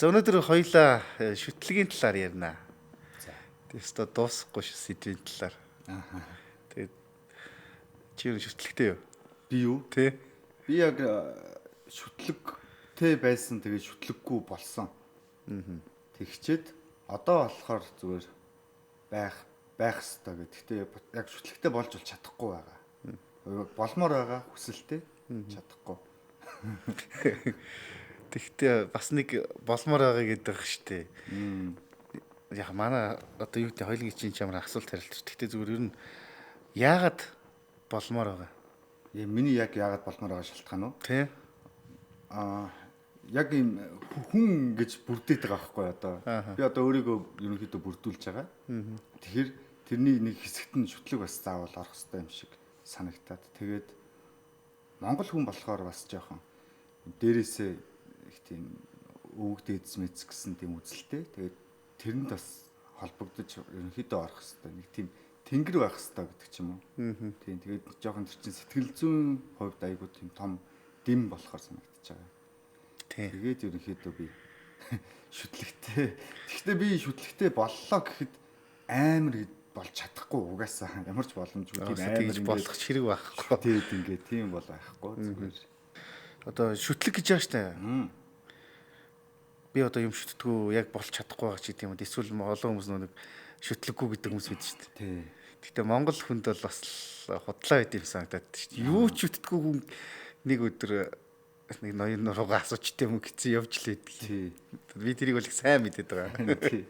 За өнөөдөр хоёлаа шүтлэгийн талаар ярина. За. Тэстэ дуусахгүй шүү сэдвийн талаар. Тэгээд чи юу шүтлэгтэй юу? Би юу? Тэ. Би яг шүтлэгтэй байсан тэгээд шүтлэггүй болсон. Тэгчээд одоо болохоор зүгээр байх хэвээр гэх. Гэхдээ яг шүтлэгтэй болж чадахгүй байгаа. Болмоор байгаа хүсэлтэй чадахгүй. Тэгтээ бас нэг болмоор байгаа гэдэг штэ. Яг манай одоо юу гэдэг хоёулын чинь чамаар асуулт хариулт. Тэгтээ зүгээр ер нь яагаад болмоор байгаа? Миний яг яагаад болмоор байгаа шалтгаан уу? Тэ. Яг юм хүн гэж бүрдээд байгаа байхгүй одоо. Би одоо өөрийгөө ерөнхийдөө бүрдүүлж байгаа. Тэгэхээр тэрний нэг хэсэгт нь шүтлэг бас заавал орох хэрэгтэй юм шиг санагтаад. Тэгээд Монгол хүн болохоор бас жоохон дээрээсээ их тийм өвөг дээдс мэц гэсэн тийм үзэлтэй. Тэгээд тэрэнд бас холбогдож ерөнхийдөө орох хэрэгтэй. Нэг тийм тэнгэр байх хэрэгтэй гэдэг ч юм уу. Тийм тэгээд жоохон тэр чинь сэтгэл зүйн хувьд айгүй тийм том дэм болохоор санагдаж байгаа. Тэгээд ерөнхийдөө би шүтлэгтэй. Гэхдээ би шүтлэгтэй боллоо гэхэд амар болж чадахгүй угаасаа ямар ч боломжгүй тийм амар болох хэрэг байхгүй. Тэгээд ингээд тийм бол байхгүй зүгээр. Одоо шүтлэг гэж байгаа штэ. Би одоо юм шүтдэггүй яг болж чадахгүй байгаа ч гэдэм юм. Эсвэл олон хүмүүс нэг шүтлэггүй гэдэг хүмүүс байдаг штэ. Тий. Гэхдээ Монгол хүнд бол бас худлаа байд юм санагдаад штэ. Юу ч шүтдэггүй хүн нэг өдөр нэг ноён руугаа асуучтай юм гэсэн явж лээд. Тий. Би тэрийг бол их сайн мэдээд байгаа. Тий.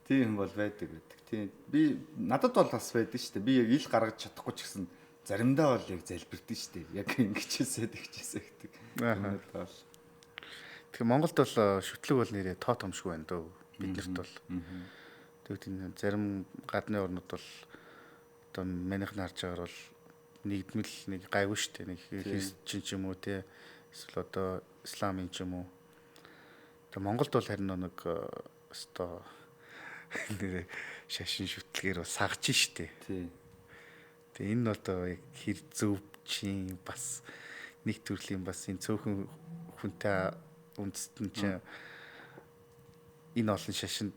Тийм бол байдаг. Тийм. Би надад бол бас байдаг штэ. Би яг ил гаргаж чадахгүй ч гэсэн заримдаа бол яг залбирдэн штэ. Яг ингэчээсээ тэгчээсээ гэдэг. Тэгэхээр Монголд бол шүтлэг бол нэрээ тоо томшгүй байна дөө. Биднэрт бол. Тэгээд энэ зарим гадны орнууд бол одоо манайх нарж байгаагаар бол нэгдмэл нэг гайгүй штэ. Нэг христчин ч юм уу те. Эсвэл одоо исламын ч юм уу. Тэгээд Монголд бол харин нэг өстой нэрээ шашин шүтлэгээр сагж штэ. Тий. Тэгээ энэ одоо яг хэр зөв чинь бас нэг төрлийн бас энэ цөөхөн хүнтэй үндэстэн чинь энэ олон шашинд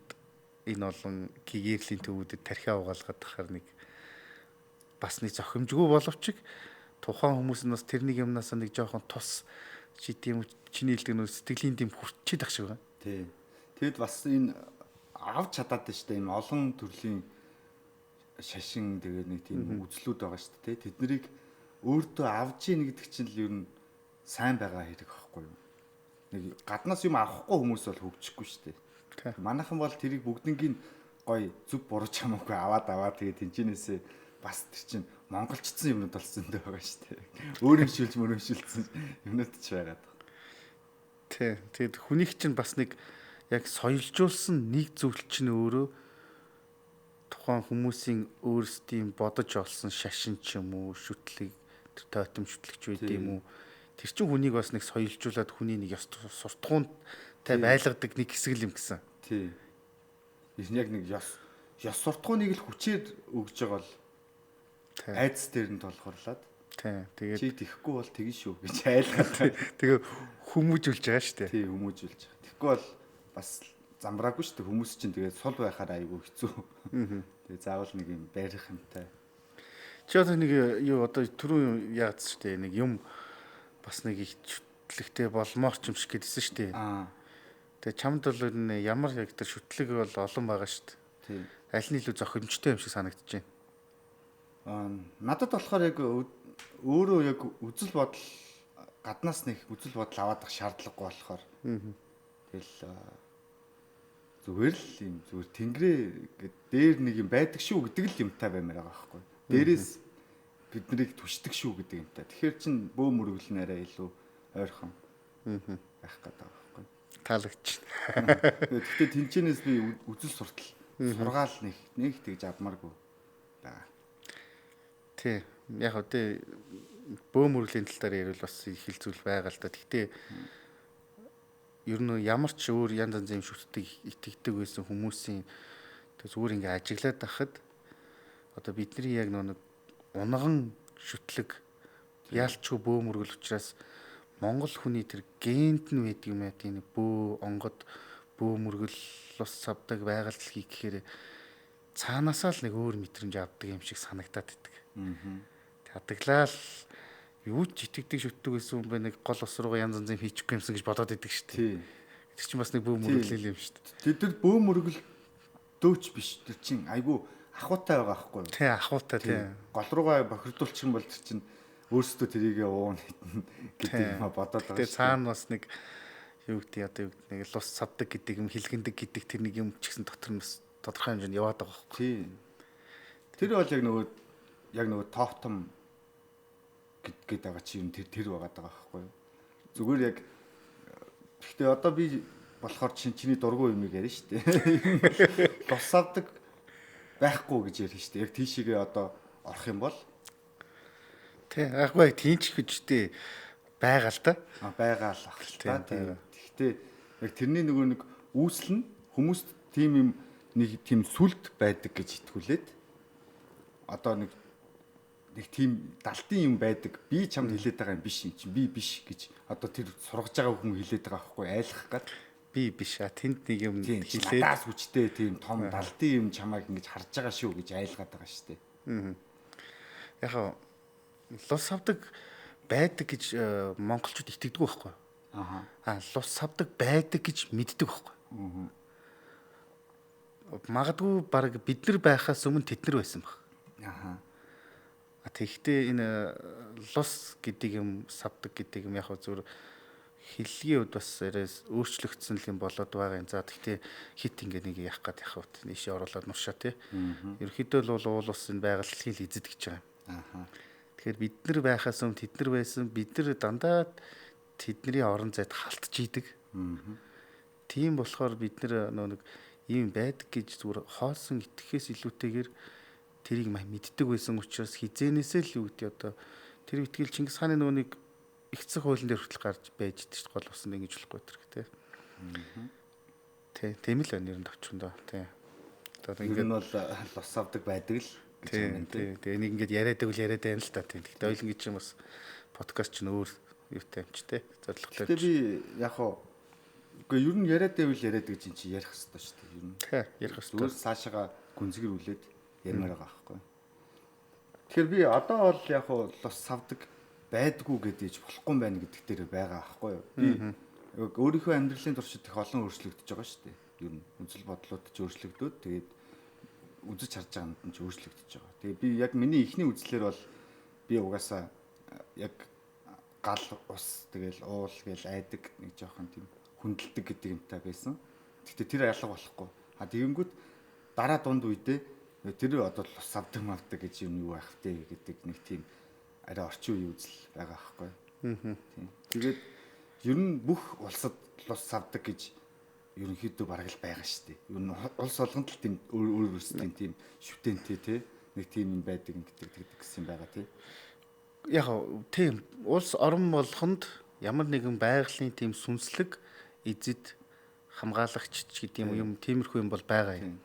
энэ олон гэгэрлийн төвүүдэд тархиа угаалгаад тахаар нэг бас нэг зохимжгүй боловч тухайн хүмүүс нь бас тэрнийг юмнаас нэг жоохон тус чи тийм чиний хэлдэг нөө сэтгэлийн дэм хүрчээд ах шиг байна. Тий. Тэгэд бас энэ авч чадаад байна шүү дээ. Энэ олон төрлийн шашин тэгээд нэг тийм үзлүүд байгаа шүү дээ. Тэд нарыг өөртөө авч ийн гэдэг чинь л ер нь сайн байгаа хэрэг байхгүй юу? Нэг гаднаас юм авахгүй хүмүүс бол хөгжихгүй шүү дээ. Манайхан бол тэрийг бүгднийг гой зүг бурууч хамаагүй аваад тэгээд тэнцэнээсээ бас тэр чинь монголчдсан юмнууд болсон зөндөө байгаа шүү дээ. Өөрөмшүүлсэн юмнууд ч байгаад. Тий. Тэгэд хүнийг чинь бас нэг яг соёлжуулсан нэг зүйл чинь өөрөө тухайн хүмүүсийн өөрсдийн бодож олсон шашин ч юм уу шүтлэг тойтом шүтлэгч байд юм уу тэр чинь хүнийг бас нэг соёлжуулаад хүний нэг ёс суртахуунтай байлгадаг нэг хэсэг юм гэсэн. Тий. Яг нэг ёс суртахууныг л хүчээр өгж байгаа бол айдас дээр нь толгорлаад. Тий. Тэгээд чи тэхгүй бол тэгэн шүү гэж айлгаад. Тэгээ хүмүүжүүлж байгаа шүү дээ. Тий, хүмүүжүүлж байгаа. Тэгэхгүй бол бас замбраагүй шүү дээ. Хүмүүс чинь тэгээд сул байхаар айгүй хэцүү. Тэгээ заавал нэг юм барих юмтай. Чи одоо нэг юу одоо түрүү яац шүү дээ. Нэг юм бас нэг их шүтлэгтэй болмоор ч юм шиг гэдсэн шүү дээ. Тэгээ чамд бол энэ ямар яг тэр шүтлэг бол олон байгаа шүү дээ. Тий. Аль нь илүү зохимжтой юм шиг санагдаж байна. Надад болохоор яг өөрөө яг үзэл бодол гаднаас нэг үзэл бодол аваадах шаардлагагүй болохоор. Тэгэл зүгээр л юм зүгээр тэнгэрээ дээр нэг юм байдаг шүү гэдэг л юмтай баймаар байгаа байхгүй. Дээрээс биднийг түшдэг шүү гэдэг юмтай. Тэгэхээр чин бөө мөргөл нэрээ илүү ойрхон байх гэдэг байгаа байхгүй. Таалагч. Гэхдээ тэнцэнээс би үзэл суртал сургаал нэг тэгж авмааргүй байгаа. Тий. Яг өдөө бөө мөргөлийн тал дээр ярил бас их хилцүүл байгаа л да. Гэхдээ ер нь ямар ч өөр янз янзын шүтдэг итгэдэг байсан хүмүүсийн зүгээр ингээ ажиглаад байхад одоо бидний яг нэг унган шүтлэг яалчгүй бөө мөргөл учраас Монгол хүний тэр генд нь байдаг юм яа тийм бөө онгод бөө мөргөл ус савдаг байгальдлыг гэхээр цаанаасаа л нэг өөр мэдрэмж авдаг юм шиг санагдаад байдаг. Хадглал юу ч итгэдэг шүтдэг гэсэн юм бэ нэг гол ус руугаа янз янзын хийчихгүй юмсан гэж бодоод идэг шүү дээ. Тэр чинь бас нэг бөө мөргөл юм шүү дээ. Тэр бөө мөргөл дөөч биш. Тэр чинь айгүй ахуйтай байгаа байхгүй юу? Тий, ахуйтай тий. Гол руугаа бохирдуулчих юм бол тэр чинь өөрсдөө тэрийг уун гэдэг юм бодоод байгаа шүү. Тэгээ цаана бас нэг юу гэдэг одоо юу нэг лус савдаг гэдэг юм хилгэндэг гэдэг тэр нэг юм ч гэсэн дотор нь бас тодорхой хэмжээнд яваад байгаа байхгүй. Тий. Тэр бол яг нөгөө топтом гэдэг байгаа чи юм тэр байгаад байгаа байхгүй юу? Зүгээр яг гэхдээ одоо би болохоор чиний дургуй юм яриа шүү дээ. Лус савдаг байхгүй гэж ярих шүү дээ. Яг тийшээгээ одоо орох юм бол тий аггүй тийч гэжтэй байгаа л да. Байгаа л ах л та. Гэхдээ яг тэрний нөгөө нэг үүсэл нь хүмүүст тийм юм нэг тийм сүлд байдаг гэж итгүүлээд одоо нэг тийм далтын юм байдаг. Би чамд хэлээд байгаа юм биш юм чинь би биш гэж одоо тэр сургаж байгаа хүн хэлээд байгаа байхгүй айлах гад би биш тэнд нэг юм хэлээд надаас хүчтэй тийм том далтын юм чамайг ингэж харж байгаа шүү гэж айлгаад байгаа шүү дээ. Яг лус савдаг байдаг гэж монголчууд итгэдэг байхгүй. Лус савдаг байдаг гэж мэддэг байхгүй. Магадгүй баг бид нар байхаас өмнө тэд нар байсан баг. Тэгэхдээ энэ лус гэдэг юм савдаг гэдэг юм яг зөв хэллэгийн үед бас өөрчлөгдсөн юм болоод байгаа юм. За тэгтээ хит ингээ нэг явах гээд явах үед нийшээ оруулаад нуршаа тий. Ерөнхийдөө бол уул ус энэ байгальдлыг эзэд гэж байгаа юм. Тэгэхээр бид нар байхаас өмнө тэд нар байсан. Бид нар дандаа тэдний орон зайд халтж идэг. Тийм болохоор бид нар нэг ийм байдаг гэж зүгээр хоосон итгэхээс илүүтэйгээр тэрийг мэддэг байсан учраас хизээнээсээ л юу гэдэг одоо тэр итгэл Чингис хааны нөгөө нэг ихцэх хуулийн дээр хүртэл гарч байж дээ шүү дээ гол усан ингэж болохгүй тэр тий. Тийм л байна ер нь товчхондоо тий. Одоо ингэ нь бол лус авдаг байдаг л гэж юм тий. Тэгээ нэг ингэж яриад байна л та тий. Гэхдээ ойлон гэж юм бас подкаст ч нөөр юутай юм ч тий. Зорилготой. Тэгээ би яг хоо үгүй ер нь яриад байвал яриад гэж чи ярих хэрэгтэй шүү дээ ер нь. Тий ярих хэрэгтэй. Зүгээр цаашаага гүнзгийрүүлээд ярмаар байгаа байхгүй. Тэгэхээр би одоо бол яг хоо лус савдаг байдгүй гэдэж болохгүй юм байна гэдэг дээр байгаа байхгүй юу. Би өөрийнхөө амьдралын туршид их олон өөрчлөгдөж байгаа шүү дээ. Ер нь үзэл бодлууд ч өөрчлөгдөөд тэгээд үзэж харж байгаа юмд ч өөрчлөгдөж байгаа. Тэгээд би яг миний ихний үзлэр бол би угаасаа яг гал ус тэгэл уул гээл айдаг нэг жоохон тийм хүндэлдэг гэдэг юмтай байсан. Гэхдээ тэр ялга болохгүй. Тэгэнгүүт дараа дунд үедээ тэр одоо лус авдаг мавдаг гэж юм юу байх вэ гэдэг нэг тийм арай орчин үеийн үзэл байгаа байхгүй. Тийм. Тэгээд ер нь бүх улсад лус авдаг гэж ерөнхийдөө бараг л байгаа шүү дээ. Ер нь улс олгонд л тийм өөр өөрсдийн тийм шүтэнтэй те нэг тийм юм байдаг гэдэг гэсэн байгаа тий. Яг тийм улс орон болгонд ямар нэгэн байгалийн тийм сүнслэг эзэд хамгаалагч гэдэг юм тиймэрхүү юм бол байгаа юм.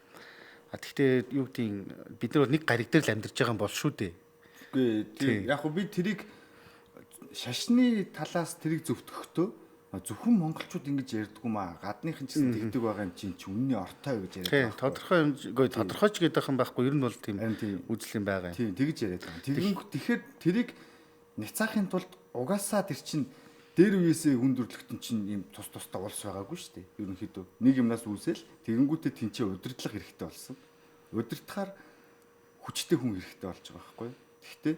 Гэхдээ юу гэдэг бид нар нэг гариг дээр л амьдарч байгаа юм бол шүү дээ. Үгүй яг би тэрийг шашны талаас тэрийг зөвтгөхдөө зөвхөн монголчууд ингэж ярьдгүй маа гадныхан ч гэсэн тэгдэг байгаа юм чинь үнний ортой гэж яриад байгаа. Тодорхойч гэдэг юм байхгүй ер нь бол тийм үзэл юм байгаа юм. Тийм тэгж яриад байгаа. Тэгэхээр тэрийг няцаахын тулд угаасаа тэр чинь дээр үеэсээ хүндрэлтэн чинь юм тус тустай улс байгаагүй шүү дээ. Ерөнхийдөө нэг юмнаас үүсэл тэгэнгүүтээ тэнцээ удирдлага хэрэгтэй болсон. Удирдахаар хүчтэй хүн хэрэгтэй болж байгаа байхгүй юу? Гэхдээ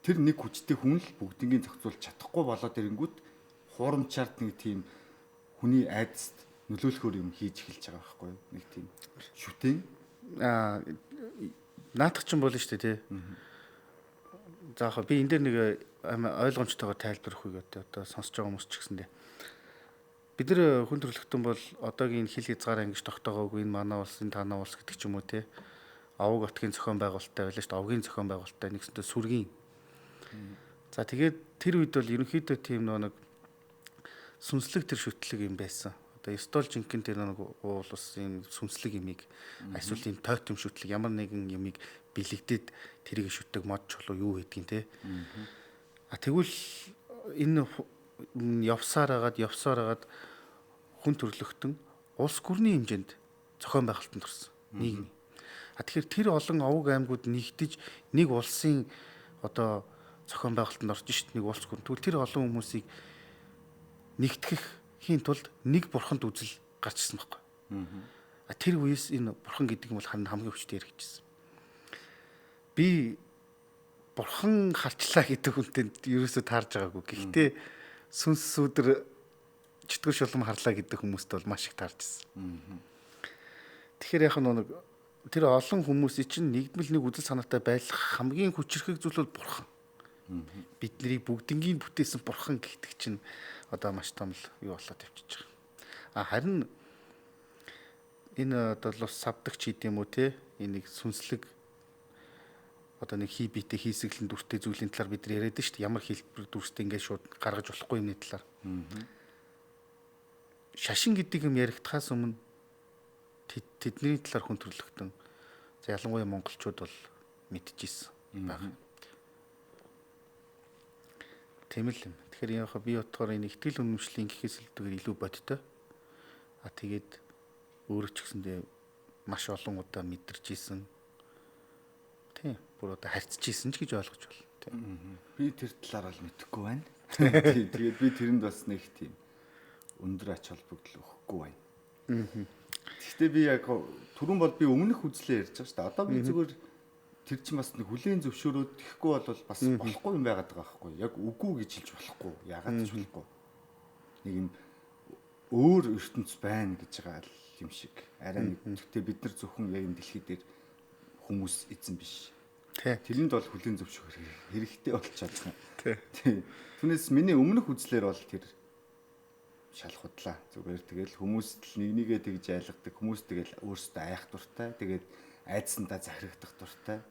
тэр нэг хүчтэй хүн л бүгднийг зохицуулж чадахгүй болоод ирэнгүүт хуурамчаард нэг тийм хүний айдаст нөлөөлөхөр юм хийж эхэлж байгаа байхгүй юу? Нэг тийм шүтэн наадах ч юм болно шүү дээ тий. За яг би энэ дээр нэг ойлгомжтойгоор тайлбарах үе одоо сонсож байгаа хүмүүс ч гэсэндээ бид нар хүн төрөлхтөн бол одоогийн хил хязгаар ангиж тогтоогоогүй энэ манай улс энэ танаа улс гэдэг ч юм уу тий. Авг отгийн зохион байгуулалттай байлаа шүү дээ. Авгийн зохион байгуулалттай нэгсэнтэй сүргийн. За тэгээд тэр үед бол ерөнхийдөө тийм нэг сүнслэг тэр шүтлэг юм байсан. Одоо стол жинхэнэ тэр нэг уул ус юм сүнслэг юмыг эсвэл тийм тойтом шүтлэг ямар нэгэн юмыг бэлэгдээд тэрийг шүтдэг мод чулуу юу гэдгийг те. Тэгвэл энэ явсаар агаад хүн төрлөختөн улс гүрний хэмжээнд зохион байгуулалтанд орсон нийгэм. Тэгэхээр тэр олон овог аймагуд нэгдэж нэг улсын одоо зохион байгуулалтанд орж шít нэг улс гүрэн. Тэгвэл тэр олон хүмүүсийг нэгтгэхийн тулд нэг бурханд үзэл гарч ирсэн байхгүй. Тэр үеэс энэ бурхан гэдэг нь бол хамгийн хүчтэй хэрэгжсэн. Би бурхан харчлаа гэдэг хүнтэй ерөөсөө таарж байгаагүй. Гэхдээ сүнс сүдэр чөтгөр шулам харлаа гэдэг хүмүүст бол маш их таарж ирсэн. Тэгэхээр яг нэг тэр олон хүмүүсийн чинь нэгдмэл нэг үзэл санаатай байх хамгийн хүчрхэг зүйл бол бурхан. Биднийг бүгднийг бүтээсэн бурхан гэдэг чинь одоо маш том л юу болоод явчихж байгаа. Харин энэ одоо лус савдагч хийдэм үү те энийг сүнслэг одоо нэг хий биетэй хийсгэлэн дүртэй зүйлийн талаар бид нар яриад шүү дээ. Ямар хэлбэр дүрстэй ингээд шууд гаргаж болохгүй юмны талаар. Шашин гэдэг юм яригдахаас өмнө тэдний талаар хүн төрлөختөн за ялангуяа монголчууд бол мэдчихсэн баг. Тийм л юм. Тэгэхээр яг би утгаар энэ ихтгэл үнэмшлийн гэхээс илүүгээр илүү бодтой. Тэгээд өөрөө ч гэсэндээ маш олон удаа мэдэрч исэн. Тийм. Бүр одоо харьцажсэн ч гэж ойлгож байна. Тийм. Би тэр талаар бол мэдэхгүй байна. Тэгээд би тэрэнд бас нэг тийм өндөр ач холбогдол өгөхгүй байна. Гэхдээ би яг түрүүн бол би өмнөх үзлээ ярьж байгаа шүү дээ. Одоо би зүгээр тэр чинь бас нэг хүлийн зөвшөөрөөд ихгүй бол бас болохгүй юм байгаад байгаа байхгүй. Яг үгүй гэж хэлж болохгүй. Ягаад ч болохгүй. Нэг юм өөр ертөнц байна гэж байгаа юм шиг. Арай нэг гэхдээ бид нар зөвхөн яг энэ дэлхий дээр хүмүүс эзэн биш. Тэрэнд бол хүлийн зөвшөөрөх хэрэгтэй болчиход байна. Тийм. Түүнээс миний өмнөх үзлэр бол тэр шалхуудлаа. Зүгээр тэгэл хүмүүст л нэгнийгээ тэгж айлгадаг. Хүмүүс тэгэл өөрсдөө айх дуртай. Тэгээд айдсандаа захирагдах дуртай.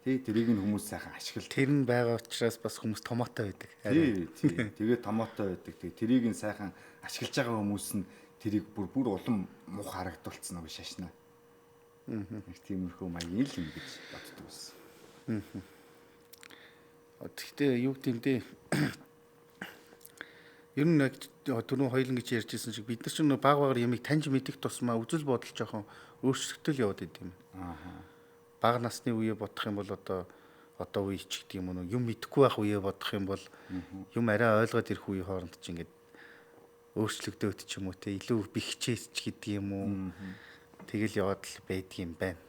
Тий, тэрийг нь хүмүүс сайхан ашиглаж. Тэр нь байгаа учраас бас хүмүүс томоотой байдаг. Тий. Тэгээд томоотой байдаг. Тэгээд тэрийг нь сайхан ашиглаж байгаа хүмүүс нь тэрийг бүр улам муу харагдуулсан нэг шашнаа. Нэг тиймэрхүү маягийн л юм гэж боддог байсан. Тэгэхдээ юу гэмдээ ер нь яг түрүү хоёлын гэж ярьжсэн шиг бид нар ч нэг баг ямиг таньж мэдих тусмаа үзэл бодол жоохон өөрчлөлтөл яваад идэв юм. Бага насны үеэ бодох юм бол одоо үе ч гэдэг юм уу юм мэдэхгүй байх үеэ бодох юм бол юм арай ойлгоод ирэх үеийн хооронд ч ингээд өөрчлөгдөөд ч юм уу те илүү бихчээс ч гэдэг юм уу. Тэгэл яваад л байдаг юм байна.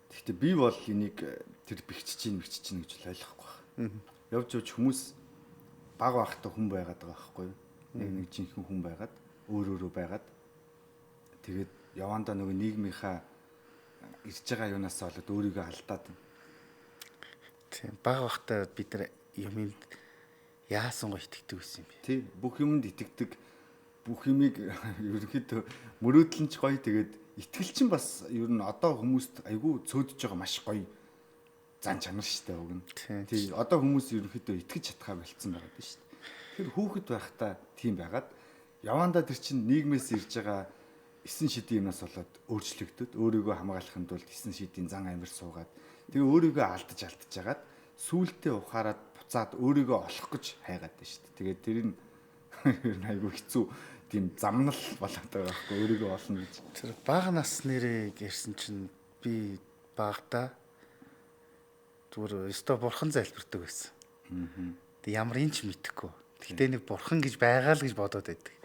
Гэхдээ би бол энийг тэр бихчиж чинь гэж ойлгохгүй байна. Явж хүмүүс баг байхдаа хүн байгаад байгаа байхгүй юу? Нэг жинхэнэ хүн байгаад өөрөөрөө байгаад тэгээд явандаа нөгөө нийгмийнхаа ирж байгаа юунаас болоод өөрийгөө алдаад байна. Тийм баг байхдаа бид нар юмд яасан го итгэдэг байсан юм бэ? Тий бүх юмд итгэдэг. Бүх юмыг ерөнхийдөө мөрөөдлөнч гоё тэгээд итгэл чинь бас ер нь одоо хүмүүст айгүй цөөдөж байгаа маш гоё зан чанар штэ уг нь. Тий одоо хүмүүс ерөнхийдөө итгэж чадхаа болцсон байгаа дээ штэ. Тэр хүүхэд байхдаа тийм байгаад явандаа тэр чинь нийгмээс ирж байгаа эсэн шидийн юмнаас болоод өөрчлөгдөд өөрийгөө хамгаалахын тулд эсэн шидийн зан амир суугаад тэгээ өөрийгөө алдаж жагаад сүултээ ухаарад буцаад өөрийгөө олох гэж хайгаад дээ штэ. Тэгээд тэр нь айгүй хэцүү тийм замнал болоод байгаа байхгүй өөрийгөө олно гэж. Тэр бага наснэрээ гэрсэн чинь би багтаа зүгээр өстө бурхан залбирдаг байсан. Тэг ямар инч мэдэхгүй. Гэхдээ нэг бурхан гэж байгаа л гэж бодоод байдаг.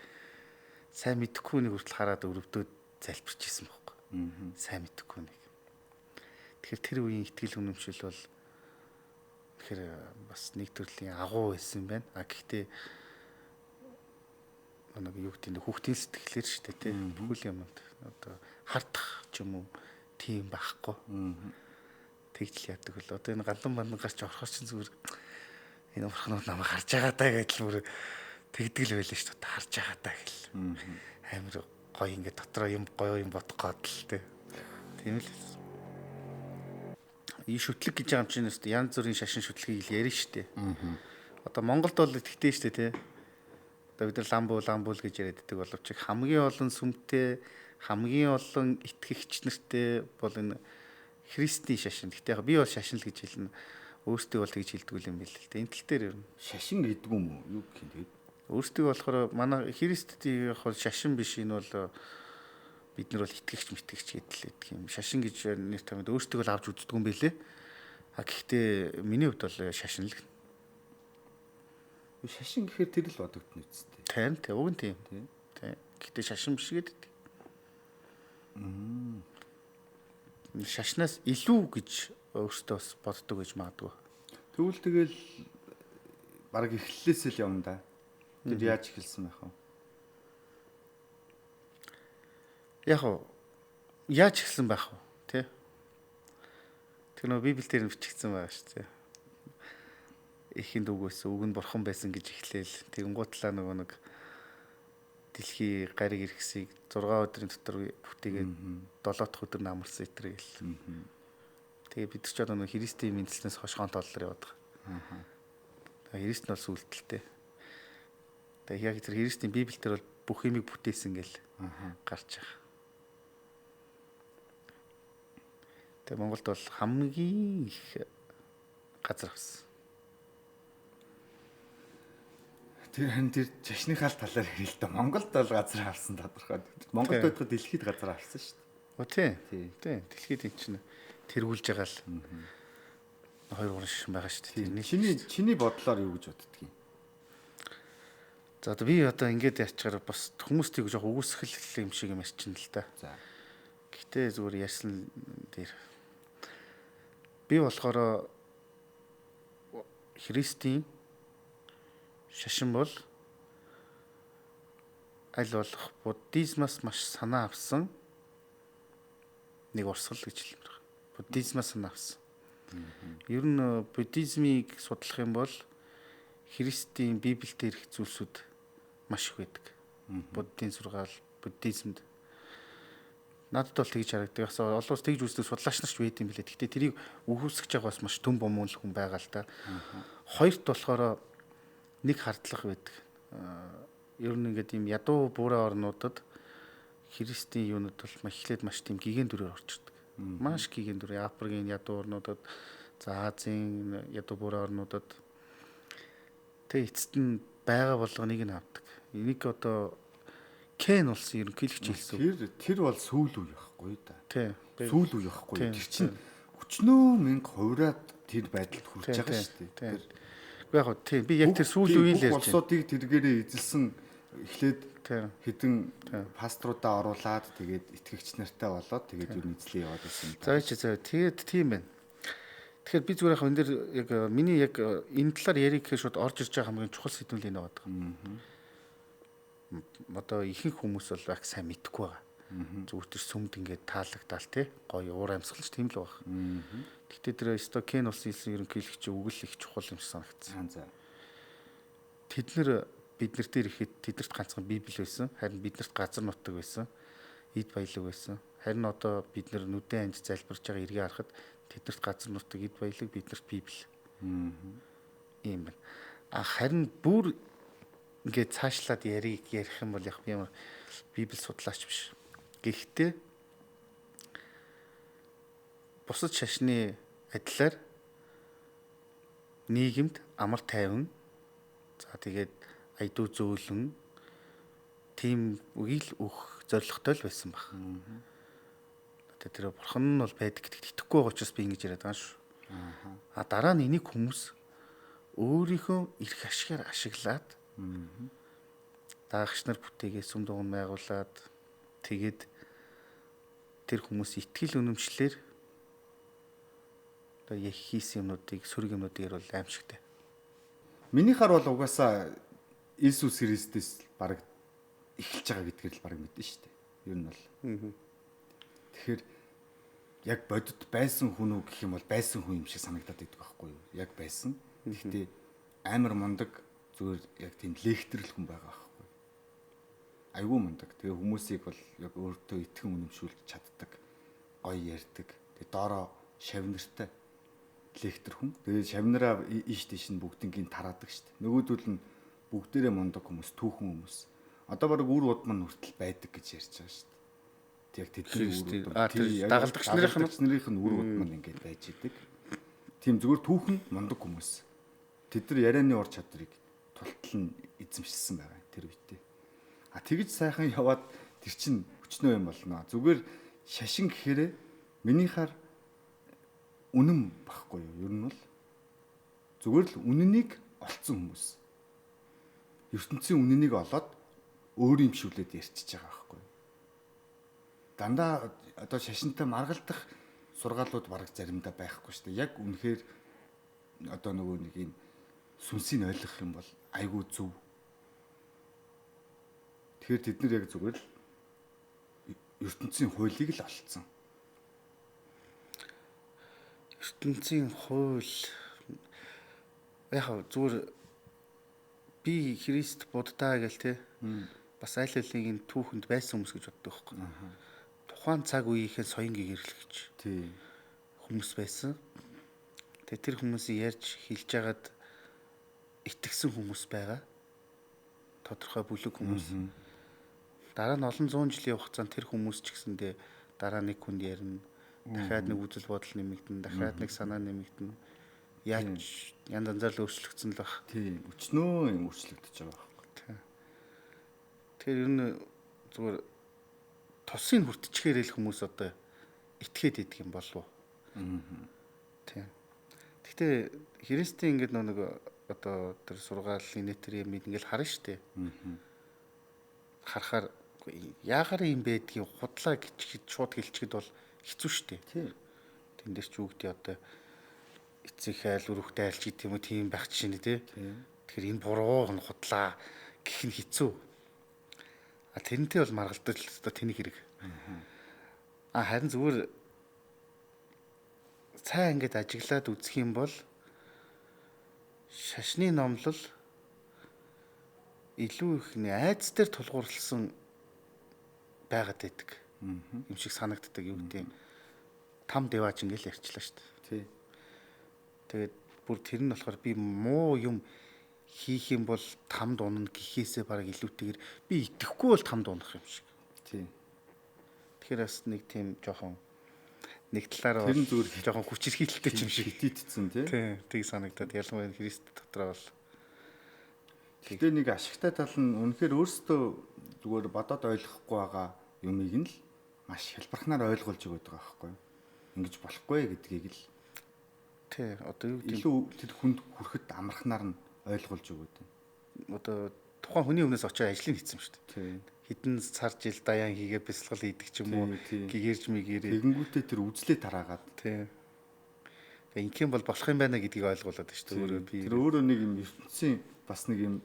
Сайн мэдэхгүй нэг хүртэл хараад өрөвдөөд залбирч исэн байхгүй. Сайн мэдэхгүй нэг. Тэгэхээр тэр үеийн итгэл үнэмшил бол тэгэхээр бас нэг төрлийн агуу байсан юм байна. Гэхдээ нэг юу гэдэг нь хүүхдийн сэтгэлээр шүү дээ тий. Бүхэл юмд одоо хардах ч юм уу тийм байхгүй. Тэгж л яадаг л одоо энэ галан бандан гарч орохор чинь зүгээр энэ урхнууд намайг харж байгаа даа гэж л бүр тэгдэг л байлаа шүү дээ. Харж байгаа даа гэл. Амар гоё ингээд дотроо юм гоё юм бодох гол л тий. Тийм л. И шүтлэг гэж байгаа юм чинь өстө янз бүрийн шашин шүтлгийг л ярина шүү дээ. Одоо Монголд бол итгэдэг шүү дээ тий. Одоо бид нар ламбуул гэж яриаддаг боловч хамгийн олон сүмтэй хамгийн олон итгэгч нартэй бол энэ христийн шашин. Гэхдээ би бол шашин л гэж хэлнэ. Өөрсдөө бол тэгж хэлдэг юм байл л дээ. Энэ тал дээр ер нь шашин гэдэг юм уу? Юу гэх юм тэгээд? өөрсдөө болохоор манай христийн яг бол шашин биш, энэ бол бид нар бол итгэгч мэтгэгч гэдэг юм. Шашин гэж нэр томьёод өөрсдөө л авч үздэг юм байлээ. Гэхдээ миний хувьд бол шашин л. Шашин гэхээр тэр л бодогдно үстэй. Тийм тийм уг нь тийм. Тийм. Гэхдээ шашин биш гэдэг. Шашнаас илүү гэж өөртөө бас боддог гэж магадгүй. Тэгвэл тэгэл бараг эхлэлээс л явна да. Тэр яаж эхэлсэн байх вэ? Яг уу яаж эхэлсэн байх вэ? Тэ? Тэр нөө Библиэл дээр бичигдсэн байгаа шүү дээ. Эхэнд үг байсан, үг нь бурхан байсан гэж эхлээл. Тэгэнгуутлаа нөгөө нэг дэлхий гариг иргэсийг 6 өдрийн дотор бүтээгээд 7 дахь өдөр намарсан итэр гэл. Тэгээ бид ч одоо нөгөө Христийн мэндэлснээс хойш хон толлоор яваад байгаа. Христ нь бол сүлдэлтэй. Тэгээ яг тэр Христийн Библиэл дээр бол бүх юмыг бүтээсэн гэл гарч байгаа. Тэгээ Монголд бол хамгийн их газар авсан. Тэр шашныхаа талаар хэлээ дээ. Монголд бол газар авсан тодорхой. Монголд байхад дэлхийд газар авсан шүү дээ. Тийм. Дэлхийд энэ чинь тэргүүлж байгаа л 2-3 шашин байгаа шүү дээ. Чиний бодлоор юу гэж боддөг юм? За одоо би одоо ингэж ячгаар бас хүмүүстийг жоох үгүйсгэл юм шиг юм ярьчихна л да. За. Гэтэ зүгээр ярьсан дээр би болохоор Христийн шашин бол аль болох буддизмаас маш санаа авсан нэг урсгал гэж хэлмээр байна. Буддизмаас санаа авсан. Ер нь буддизмыг судлах юм бол Христийн Библиэлд ирэх зүйлсүүд маш их байдаг. Буддийн сургаал, буддизмд надад бол тэгж харагддаг. Бас олон улс тэгж үздэг судлаач нар ч байд юм билээ. Гэхдээ тэрийг үгүйсгэж байгаа бас маш төм бомон хүн байгаа л да. Хоёрт болохоор нэг хардлага байдаг. Ер нь ингээд ийм ядуу буурай орнуудад Христийн юунууд бол эхлээд маш тийм гигэн дүрээр орчдөг. Маш гигэн дүр. Африкийн ядуу орнуудад, за Азийн ядуу буурай орнуудад тэг эцэст нь байгаа болгоныг нь авдаг. Энийг одоо Кен улсын ерөнхийлөгч хэлсэн. Тэр бол сүүл үе байхгүй да. Тийм. Сүүл үе байхгүй. Тэр чинь өчнөө мянга хувраад тэр байдалд хүрч байгаа шүү дээ. Гэхдээ яг тийм би яг тэр сүүл үеийн л ярьж байна. Улсуудыг тэргээрээ эзэлсэн эхлээд хэдэн пасторудаа оруулаад тэгээд итгэгч нартай болоод тэгээд юу эзлээ яваад байсан. За тэгээд тийм байна. Тэгэхээр би зүгээр яг энэ дэр яг миний яг энэ талаар ярих гэхээр шууд орж ирж байгаа хамгийн чухал сэдвүүл энэ байгаа. Одоо ихэнх хүмүүс бол яг сайн мэдэхгүй байгаа. Зүгээр тэр сүмд ингээд таалагдтал тий гоё уур амьсгалч тийм л баг. Гэхдээ тэр Стокен улсын ерөнхийлөгч үгэл их чухал юм шиг санагдсан. Тэд нэр бид нар дээр ихэд тэдэрт ганцхан Библи байсан. Харин биднэрт газар нутаг байсан. Эд баялаг байсан. Харин одоо бид нар нүдэн анж залбирж байгаа эргээ харахад тэдэрт газар нутаг, эд баялаг, биднэрт Библи. Ийм байна. Харин бүр ингээд цаашлаад ярих юм бол яг би Библи судлаач биш. Гэхдээ бусад шашны адилаар нийгэмд амар тайван, за тэгээд айдуу зөөлөн тийм үгийг өгөх зорилготой л байсан баг. Тэр бурхан нь бол байдаг гэдэгт итгэхгүй байгаа учраас би ингэж яриад байгаа шүү. Дараа нь энийг хүмүүс өөрийнхөө эрх ашгаар ашиглаад даагч нар бүтээгээ сүм дугуй байгуулад тэгээд тэр хүмүүс итгэл үнэмшлэр одоо яг хийсэн юмнуудыг сөрөг юмнуудыг бол аимшигтай. Миний хар бол угаасаа Иесус Христос баг эхэлж байгаа гэдгээр л баг мэдэн шүү дээ. Юу нь бол. Тэгэхээр яг бодит байсан хүн үү гэх юм бол байсан хүн юм шиг санагдаад байдаг байхгүй юу? Яг байсан. Гэхдээ амар мундаг зүгээр яг тийм лектэрл хүн байгаа байхгүй. Айгүй мундаг. Тэгээ хүмүүсийг бол яг өөртөө итгэн үнэмшүүлж чаддаг, гоё ярьдаг. Тэгээ доороо шавнартай лектер хүн. Тэгээ шавнараа ийш тийш нь бүгднийг тараадаг шүү дээ. Нөгөөдөл нь бүгдээрээ мундаг хүмүүс, түүхэн хүмүүс. Одоо баг үр удам нь хүртэл байдаг гэж ярьж байгаа шүү дээ. Яг тэдний үр удам. Дагалдагч нарын нь үр удам нь ингэж байж идэг. тийм зүгээр түүхэн мундаг хүмүүс. Тэд нар ярианы ур чадварыг тултал нь эзэмшсэн байгаа тэр үедээ. Тэгж сайхан яваад тэр чин өчнөө юм болно. Зүгээр шашин гэхээр минийхаар үнэн багхгүй юу? Ер нь бол зүгээр л үнэнийг олцсон хүмүүс. ертөнцийн үнэнийг олоод өөрийн хөвшүүлээд ярьчихж байгаа байхгүй. Дандаа одоо шашинтай маргалдах сургаалууд бараг заримдаа байхгүй шүү дээ. Яг үнэхээр одоо нөгөө нэг юм сүнсийг ойлгох юм бол айгүй зөв. Тэгэхээр тэд нар яг зүгээр л ертөнцийн хуулийг л олцсон. ертөнцийн хууль яг зүгээр би Христ буддаа гэл те бас аль алигийн түүхэнд байсан хүмүүс гэж боддог байхгүй. Тухайн цаг үеийнхээ соён гэгэрхлэгч хүмүүс байсан. Тэгээ тэр хүмүүсийг ярьж хэлж агаад итгэсэн хүмүүс байгаа. Тодорхой бүлэг хүмүүс. Дараа нь олон зуун жилийн хугацаанд тэр хүмүүс ч гэсэндээ дараа нэг хүнд ярина. Дахиад нэг үзэл бодол нэмэгдэн, дахиад нэг санаа нэмэгдэн. Яаж янз янзаар л өөрчлөгдсөн л баг. Тийм, өчнөө юм өөрчлөгдөж байгаа байхгүй. Тэгэхээр ер нь зүгээр тосыг хүртчихээр л хүмүүс одоо итгээд идэг юм болов уу? Тийм. Гэхдээ Христийн ингээд нэг одоо тэр сургаалын нэтэр юм ингээд харна шүү дээ. Харахаар яагаар юм байдгийг худлаа гिचгэд шууд хэлчихэд бол хэцүү шүү дээ. Тийм. Тэн дээр ч үгдээ одоо эцэг айл өрөвхтэй айлч гэдэг юм уу тийм байх жишээ нэ тий. Тэгэхээр энэ буруу нь худлаа гэх нь хэцүү. Тэрнтэй бол маргалдаж л одоо тэний хэрэг. Харин зүгээр цаа ингээд ажиглаад үзэх юм бол шашны номлол илүү их айдас дээр тулгуурласан байгаад байдаг. Юм шиг санагддаг юу гэдэг. Там дэваач ингээл ярьчлаа шүү дээ. Тий. Тэгээд бүр тэр нь болохоор би муу юм хийх юм бол там дуунна гэхээсээ бараг илүүтэйгээр би итгэхгүй бол там дуунах юм шиг. Тий. Тэгэхээр бас нэг тийм жоохон нэг талаараа тэр нь зүгээр жоохон хүчирхийлэлтэй юм шиг хитийдсэн тий. Тий, тийг санагдаад ялангуяа Христ дотроо бол. Гэхдээ нэг ашигтай тал нь үнэхээр өөрсдөө зүгээр бодоод ойлгохгүй байгаа юмыг нь л маш хэлбархнаар ойлгуулж өгöd байгаа байхгүй юу? Ингэж болохгүй гэдгийг л Тий, одоо юу гэдэг илүү тэр хүнд хүрэхэд амархнаар нь ойлгуулж өгöd. Одоо тухайн хүний өмнөөс очиж ажлыг хийсэн шүү дээ. Тий. Хэдэн сар жил даяан хийгээ бясалгал хийдэг ч юм уу гэгэрж мэгэрээ. Тэгэнгүүтээ тэр үзлээ тараагаад. Тий. Тэгээ ингээм бол болох юм байна гэдгийг ойлгуулад шүү дээ. Өөрөө би тэр өөрөө нэг юм ертөнцийн бас нэг юм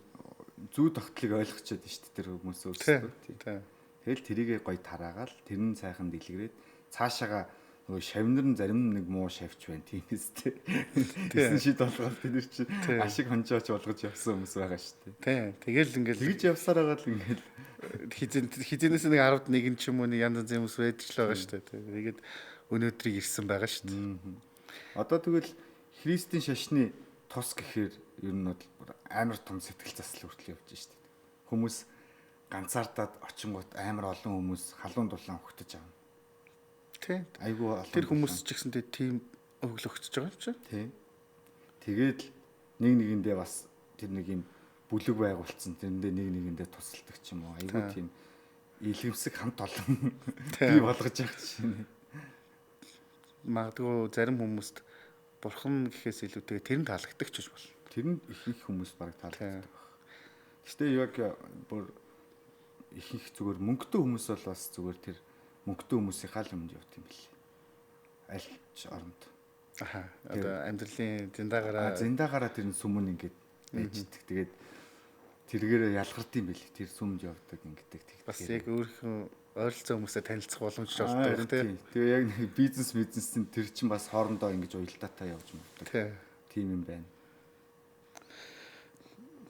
зүй тогтлыг ойлгочод шүү дээ тэр хүмүүс өөрсдөө. Тий. Тэгэл тэрийгээ гоё тараагаал тэрэн сайхан дэлгэрээд цаашаага нөгөө шавнар нь зарим нэг муу шавч байна тийм үстэй. Тэсэн шид болгоод тэр чинь ашиг хонжооч болгож явсан хүмүүс байгаа шүү дээ. Тий. Тэгэл ингээл тэгж явсаар байгаа л ингээл хизэнээс нэг 10-д нэг ч юм уу нэг янз янзын хүмүүс байдаг л байгаа шүү дээ. Тэгээд өнөөдрийг ирсэн байгаа шүү дээ. Одоо тэгвэл Христийн шашны тус гэхээр ер нь бол амар том сэтгэл засал хүртэл явж шүү дээ. Хүмүүс ганцаардаад очингууд амар олон хүмүүс халуун дулаан хөтөж авна. Тий. Айгуу олон тэр хүмүүс ч гэсэндээ тийм өглөгдөж байгаа юм чи. Тий. Тэгээд нэг нэгэндээ бас тэр нэг юм бүлэг байгуулсан. Тэрэндээ нэг нэгэндээ тусалдаг ч юм уу. Айгуу тийм илгэвсэг хамт олон бий болгож явах чинь. Магадгүй зарим хүмүүст бурхан гэхээс илүүтэйгээр тэр нь таалагддаг ч гэж бол. Тэр нь их хүмүүс бараг таалагддаг. Гэхдээ яг бүр их зүгээр мөнгөтэй хүмүүс бол бас зүгээр тэр мөнгөтэй хүмүүсийн хаал юмд явт юм билээ. Аль ч оронд. Одоо амьдралын зиндаагаараа тэр сүмэн ингээд байж идэх. Тэгээд тэргээр ялгард юм билээ. Тэр сүмд явдаг ингээд. Бас яг өөрийнхөө ойролцоо хүмүүстэй танилцах боломжтой болдог тийм. Тэгээ яг нэг бизнесийн тэр чинь бас хоорондоо ингэж уялдаатай явж магадгүй. Тийм юм байна.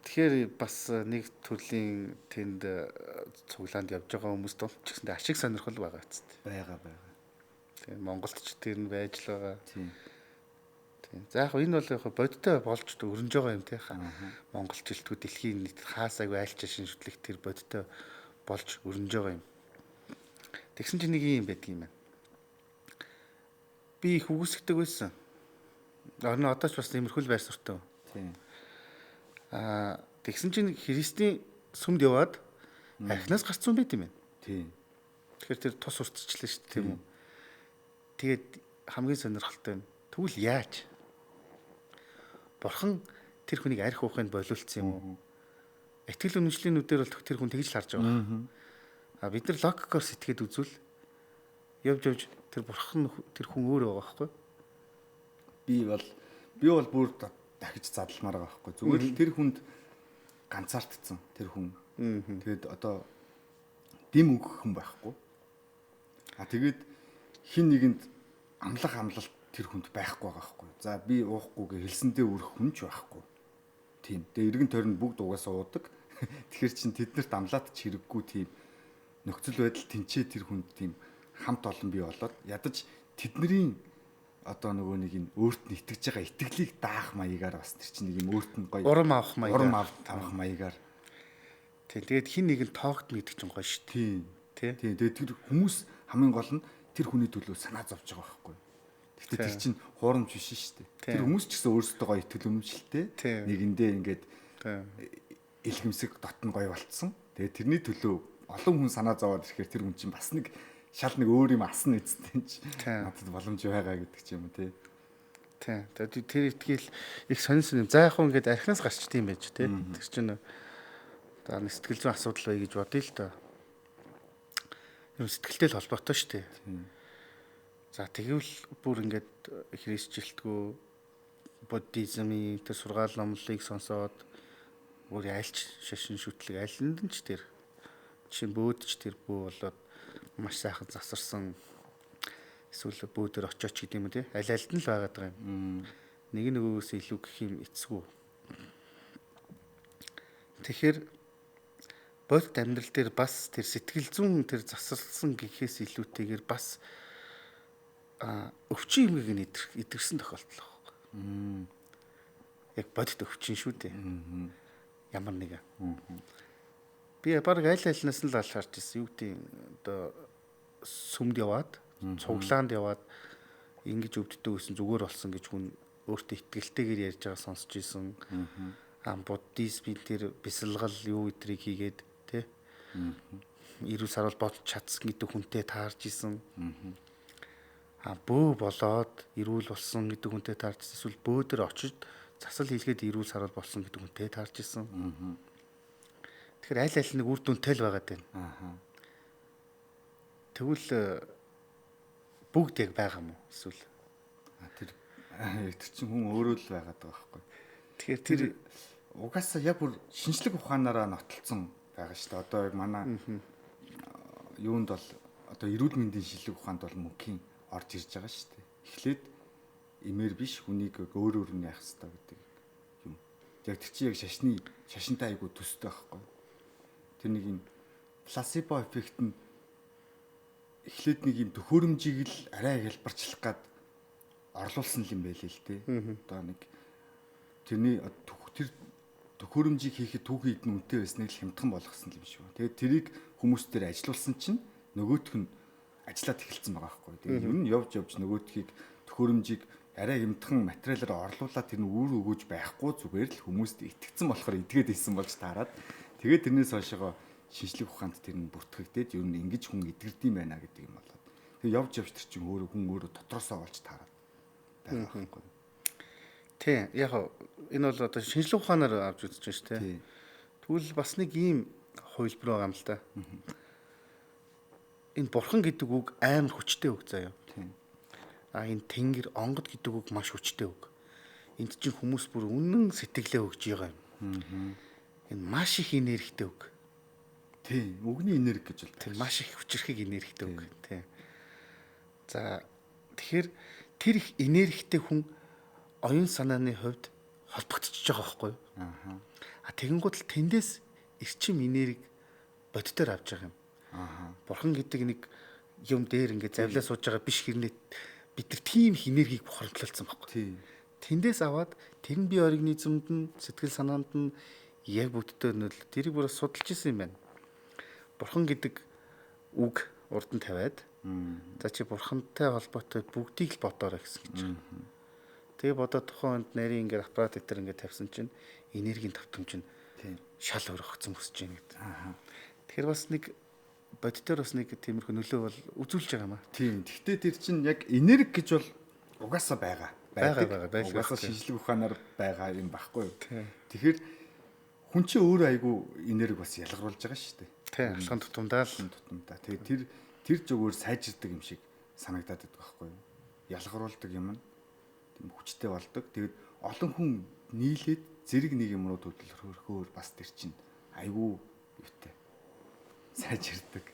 Тэгэхээр бас нэг төрлийн тэнд цуглаанд явж байгаа хүмүүс донд ч гэсэндээ ашиг сонирхол байгаа ч байгаа. Тийм Монголд ч тэр нь байж л байгаа. Тийм. За яг энэ бол яг бодтой болж өрнөж байгаа юм тий. Монголчлтгүй дэлхийн нийт хаасаагүй айлч шинжлэх тэр бодтой болж өрнөж байгаа юм. Тэгсэн чинь нэг юм байдаг юм байна. Би их үгүйсгдэг байсан. Орно одоо ч бас иймэрхүү байр суртаа. Тийм. Тэгсэн чинь Христийн сүмд яваад архинаас гарцсан байт юм байна. Тийм. Тэгэхээр тэр тус уртчлаа шүү дээ тийм үү. Тэгээд хамгийн сонирхолтой юм. Тэгвэл яаж? Бурхан тэр хүнийг арх уухыг болиулсан юм уу? Итгэл үнэмшлийн нүдээр бол тэр хүн тэгж л харж байгаа. Бид нар логикоор сэтгэхэд үзвэл явж тэр бурхан тэр хүн өөр байгаа байхгүй? Би бол бүр дахиж задалмаар байгаа байхгүй. Зүгээр л тэр хүнд ганцаардсан тэр хүн. Тэгээд одоо дэм өгөх хүн байхгүй. Тэгээд хин нэгэнд амлалт тэр хүнд байхгүй байгаа байхгүй. За би уухгүйгээ хэлсэндээ өрөх хүн ч байхгүй. Тийм. Тэгээ эргэн тойрон бүгд угаасаа уудаг. Тэгэхээр чин тэднэрт амлаад ч хэрэггүй тийм нөхцөл байдал тэнцээ тэр хүнд тийм хамт олон бий болоод ядаж тэдний одоо нөгөө нэг юм өөрт нь итгэж байгаа итгэлийг даах маягаар бас тэр чинь нэг юм өөрт нь гоё урам авах маягаар. Тийм. Тэгээд хин нэг нь тоогдно гэдэг чинь гоё шүү дээ. Тийм. Тэгээд тэр хүмүүс хамгийн гол нь тэр хүний төлөө санаа зовж байгаа байхгүй. Гэхдээ тэр чинь хуурамч биш шүү дээ. Тэр хүмүүс ч гэсэн өөрсдөө гоё итгэл үнэмшилтэй. Нэгэндээ ингээд илгэмсэг дотн гоё болцсон. Тэгээд тэрний төлөө олон хүн санаа зовоод ирэхээр тэр хүн чинь бас нэг шал нэг өөр юм асна эцтэй ч надад боломж байгаа гэдэг ч юм уу тий. Тийм. Тэгээд тэр итгэл их сонирсон юм. За яг хөө ингээд архинаас гарчт юм байж тий. Тэр чинь одоо сэтгэл зүйн асуудал бай гэж бодъё л доо. Юм сэтгэлтэй л холбоотой шүү дээ. За тэгвэл бүр ингээд христчилтгүү буддизмын тэр сургаал номлыг сонсоод бүр айлч шашин шүтлэг айлнд нь ч тэр чинь бөөдч тэр бүү болоод маш сайхан засарсан эсвэл бөөдөр очооч гэдэг юм тий. Аль альд нь л байгаад байгаа юм. Нэг нөгөөс илүү гэх юм эцгүй. Тэгэхээр бодит амьдрал дээр бас тэр сэтгэл зүйн тэр засарсан гэхээс илүүтэйгээр бас өвчин юмыг нь идэрсэн тохиолдол байна. Яг бодит өвчин шүү дээ. Ямар нэгэн. Би баг аль альнаас нь л харж ирсэн. Юу гэдэг одоо сүмд яваад, цуглаанд яваад ингэж өвддөг гэсэн зүгээр болсон гэж хүн өөртөө итгэлтэйгээр ярьж байгаа сонсч ийсэн. Буддизм тэр бясалгал юу гэдрийг хийгээд тий. Ирүүл сарвал бодож чадсан гэдэг хүнтэй таарж ийсэн. Бөө болоод ирүүл болсон гэдэг хүнтэй таарч эсвэл бөөдөр очиж засал хийлгээд ирүүл сарвал болсон гэдэг хүнтэй таарч ийсэн. Тэгэхээр аль аль нэг үр дүнтэй л байгаад байна. Тэгвэл бүгд яг байгаа юм уу? Эсвэл тэр чинь хүн өөрөө л байгаад байгаа байхгүй. Тэгэхээр тэр угаасаа яг бүр шинжлэх ухаанаараа нотолцсон байгаа шүү дээ. Одоо яг манай юунд бол одоо эрүүл мэндийн шинжлэх ухаанд бол мөнхийн орж ирж байгаа шүү дээ. Эхлээд эмээр биш хүнийг өөр нь яах хэрэгтэй гэдэг юм. Яг тэр чинь яг шашинтай айгу төстэй байхгүй. Тэр нэг юм плацебо эффект нь эхлээд нэг юм төхөөрөмжийг л арай хэлбарчлах гад орлуулсан юм байлээ л дээ. Одоо нэг тэрний тэр төхөөрөмжийг хийхэд түүхий эдэн үнэтэй байсныг л хямдхан болгосон юм шиг байна. Тэгээд тэрийг хүмүүс дээр ажилуулсан чинь нөгөөх нь ажиллаад эхэлсэн байгаа байхгүй. Тэгээд ер нь явж нөгөөдхийг төхөөрөмжийг арай хямдхан материалаар орлуулад тэр нь үр өгөөж байхгүй зүгээр л хүмүүст итгэцэн болохоор идгээд ийсэн болж таарад. Тэгээд тэрнээс хойшоо шинжлэх ухаанд тэр нь бүртгэгдээд ер нь ингэж хүн идэгдэм байна гэдэг юм болоод. Тэгээд явж тэр чинь өөрөө дотроосоо болж таарад байгаа байхгүй. Тий, яг энэ бол одоо шинжлэх ухаанаар авч үзэж байна шүү дээ. Тэгвэл бас нэг ийм хувилбар байгаа юм л да. Энэ бурхан гэдэг үг амар хүчтэй үг заяа. Энэ тэнгэр онгод гэдэг үг маш хүчтэй үг. Энд чинь хүмүүс бүр үнэн сэтгэлээ өгж байгаа юм. Энэ маш их энергитэй үг. Тий, үгний энерги гэж бол тэр маш их хүчрхэг энергитэй үг. Тий. За тэгэхээр тэр их энергитэй хүн оюун санааны хувьд холбогдчихж байгаа байхгүй юу? Тэгэнгუთ л тэндээс эрчим энерги бодитоор авч байгаа юм. Бурхан гэдэг нэг юм дээр ингээд завлаа сууж байгаа биш хэрнээ бид нар тийм их энергийг бохирдлуулсан байхгүй. Тэндээс аваад тэр нь бие организмд нь сэтгэл санаанд нь яг бүтдээ нөл тэрийг бүр судалж исэн юм байна. Бурхан гэдэг үг урд нь тавиад за чи бурхантай холбоотой бүгдийг л бодоорой гэсэн гэж. Тэгээ бодоод тухайн үед нарийн ингээд аппарат дээр ингээд тавьсан чинь энергийн давтамж нь шал өргөгцсөн өсөж байна гэдэг. Тэгэхээр бас нэг бодитоор бас нэг тиймэрхүү нөлөө бол үзүүлж байгаа юм аа. Тийм. Гэхдээ тэр чинь яг энерги гэж бол угаасаа байгаа. Байгаа. Угаасаа шинжлэх ухаанаар байгаа юм байхгүй юу? Тэгэхээр хүн чинь өөрөө айгүй энерги бас ялгаруулж байгаа шүү дээ. Тийм. Алхам тутамдаа л. Тэгээ тэр зүгээр сайжирдаг юм шиг санагдаад байдаг байхгүй юу? Ялгаруулдаг юм нь тийм хүчтэй болдог. Тэгээд олон хүн нийлээд зэрэг нэг юмруу төлөвлөхөөр бас тэр чинь айгүй юутай сайжирдаг.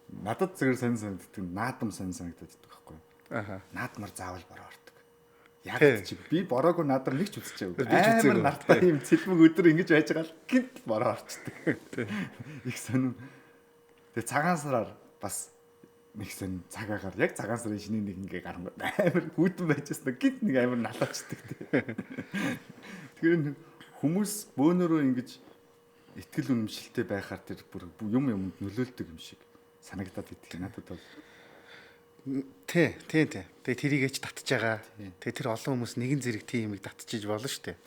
Надад зөвхөн сонь санагддаг, наадам сонь санагдаад байдаг байхгүй юу? Наадмар заавал бороо ордог. Яг чи би бороогүй наадам нэг ч үзчихээгүй. Амар нартаа юм цэлмэг өдөр ингэж байж байгаа л гинт бороо орчдөг. Их сонь. Тэгээ цагаан сараар бас нэг сонь цагаагаар яг цагаан сарын шинийн нэг ингээ гарангууд амар хүйтэн байжсэн гинт нэг амар налаачдаг. Тэгэхээр хүмүүс бөөнөрөө ингэж итгэл үнэмшилтэй байхаар тэр бүр юмд нөлөөлдөг юм шиг санагдаад идэх надад бол. Тий. Тэгээ тэрийгэж татж байгаа. Тэгээ тэр олон хүмүүс нэгэн зэрэг тийм юмыг татчихж болно шүү дээ.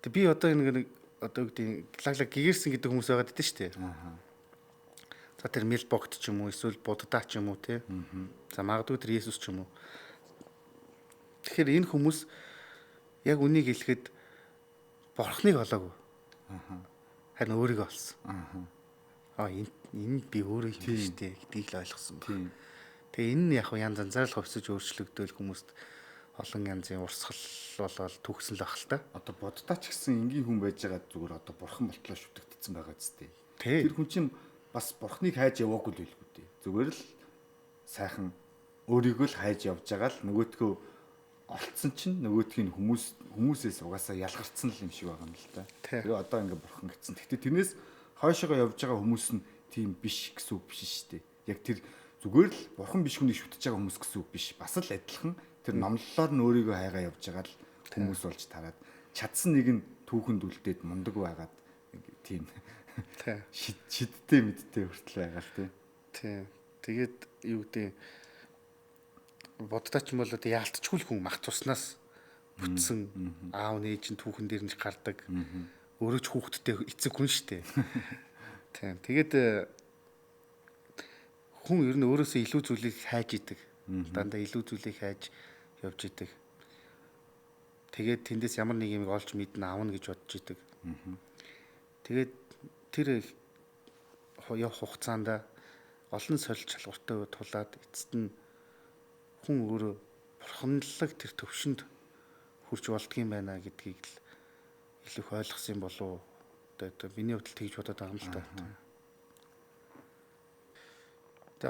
Тэгээ би одоо нэг одоо гэдэг лаглаг гэгэрсэн гэдэг хүмүүс байгаад идэв шүү дээ. За тэр мэлбогт ч юм уу эсвэл буддаа ч юм уу тий. За магадгүй тэр Есүс ч юм уу. Тэгэхээр энэ хүмүүс яг үнийг хэлэхэд бурхныг олоогүй. Харин өөрийгөө олсон. Энэ би өөрөө юм шүү дээ гэдгийг л ойлгосон байна. Тэгээ энэ нь яг янз янзаар л хувьсаж өөрчлөгдөөл хүмүүст олон янзын урсгал болоод төгсөн л ах л та. Одоо буддаа ч гэсэн энгийн хүн байж байгаа зүгээр одоо бурхан болтлоо шүтгдсэн байгаа зү. Тэр хүн чинь бас бурхныг хайж яваагүй л байлгүй дээ. Зүгээр л сайхан өөрийгөө л хайж явж байгаа л нөгөөдгөө олцсон чинь нөгөөдхийн хүмүүсээс угаасаа ялгарцсан л юм шиг байгаа юм л та. Тэгээ одоо ингээ бурхан гэсэн. Гэхдээ тэрнээс хойшоогоо явж байгаа хүмүүс нь тийм биш гэсэн үг биш шүү дээ. Яг тэр зүгээр л бурхан биш хүнийг шүтэж байгаа хүмүүс гэсэн үг биш. Бас л адилхан тэр номлолоор нь өөрийгөө хайгаа явж байгаа л хүмүүс болж тараад чадсан нэг нь түүхэнд үлдээд мундаг байгаад тийм шидтэй мэдтэй хүртэл байгаа л тийм. Тэгээд юу гэдэг боддоо ч юм бол яалтчгүй хүн мах туснаас бүтсэн аав нээж нь түүхэн дээр нь гардаг. Өөрөө ч хүүхдтэй эцэг хүн штэ. Тийм. Тэгээд хүн ер нь өөрөөсөө илүү зүйлийг хайж идэг. Дандаа илүү зүйлийг хайж явж идэг. Тэгээд тэндээс ямар нэг юм олж мэднэ авна гэж бодож идэг. Тэгээд тэр явах хугацаанд олон сорилт шалгууртай тулаад эцэст нь хүн өөрөө бурханлаг тэр төвшөнд хүрч болдгийм байна гэдгийг л илүү их ойлгосон болов уу? Одоо миний хувьд тэгж бодоод байгаа юм л та.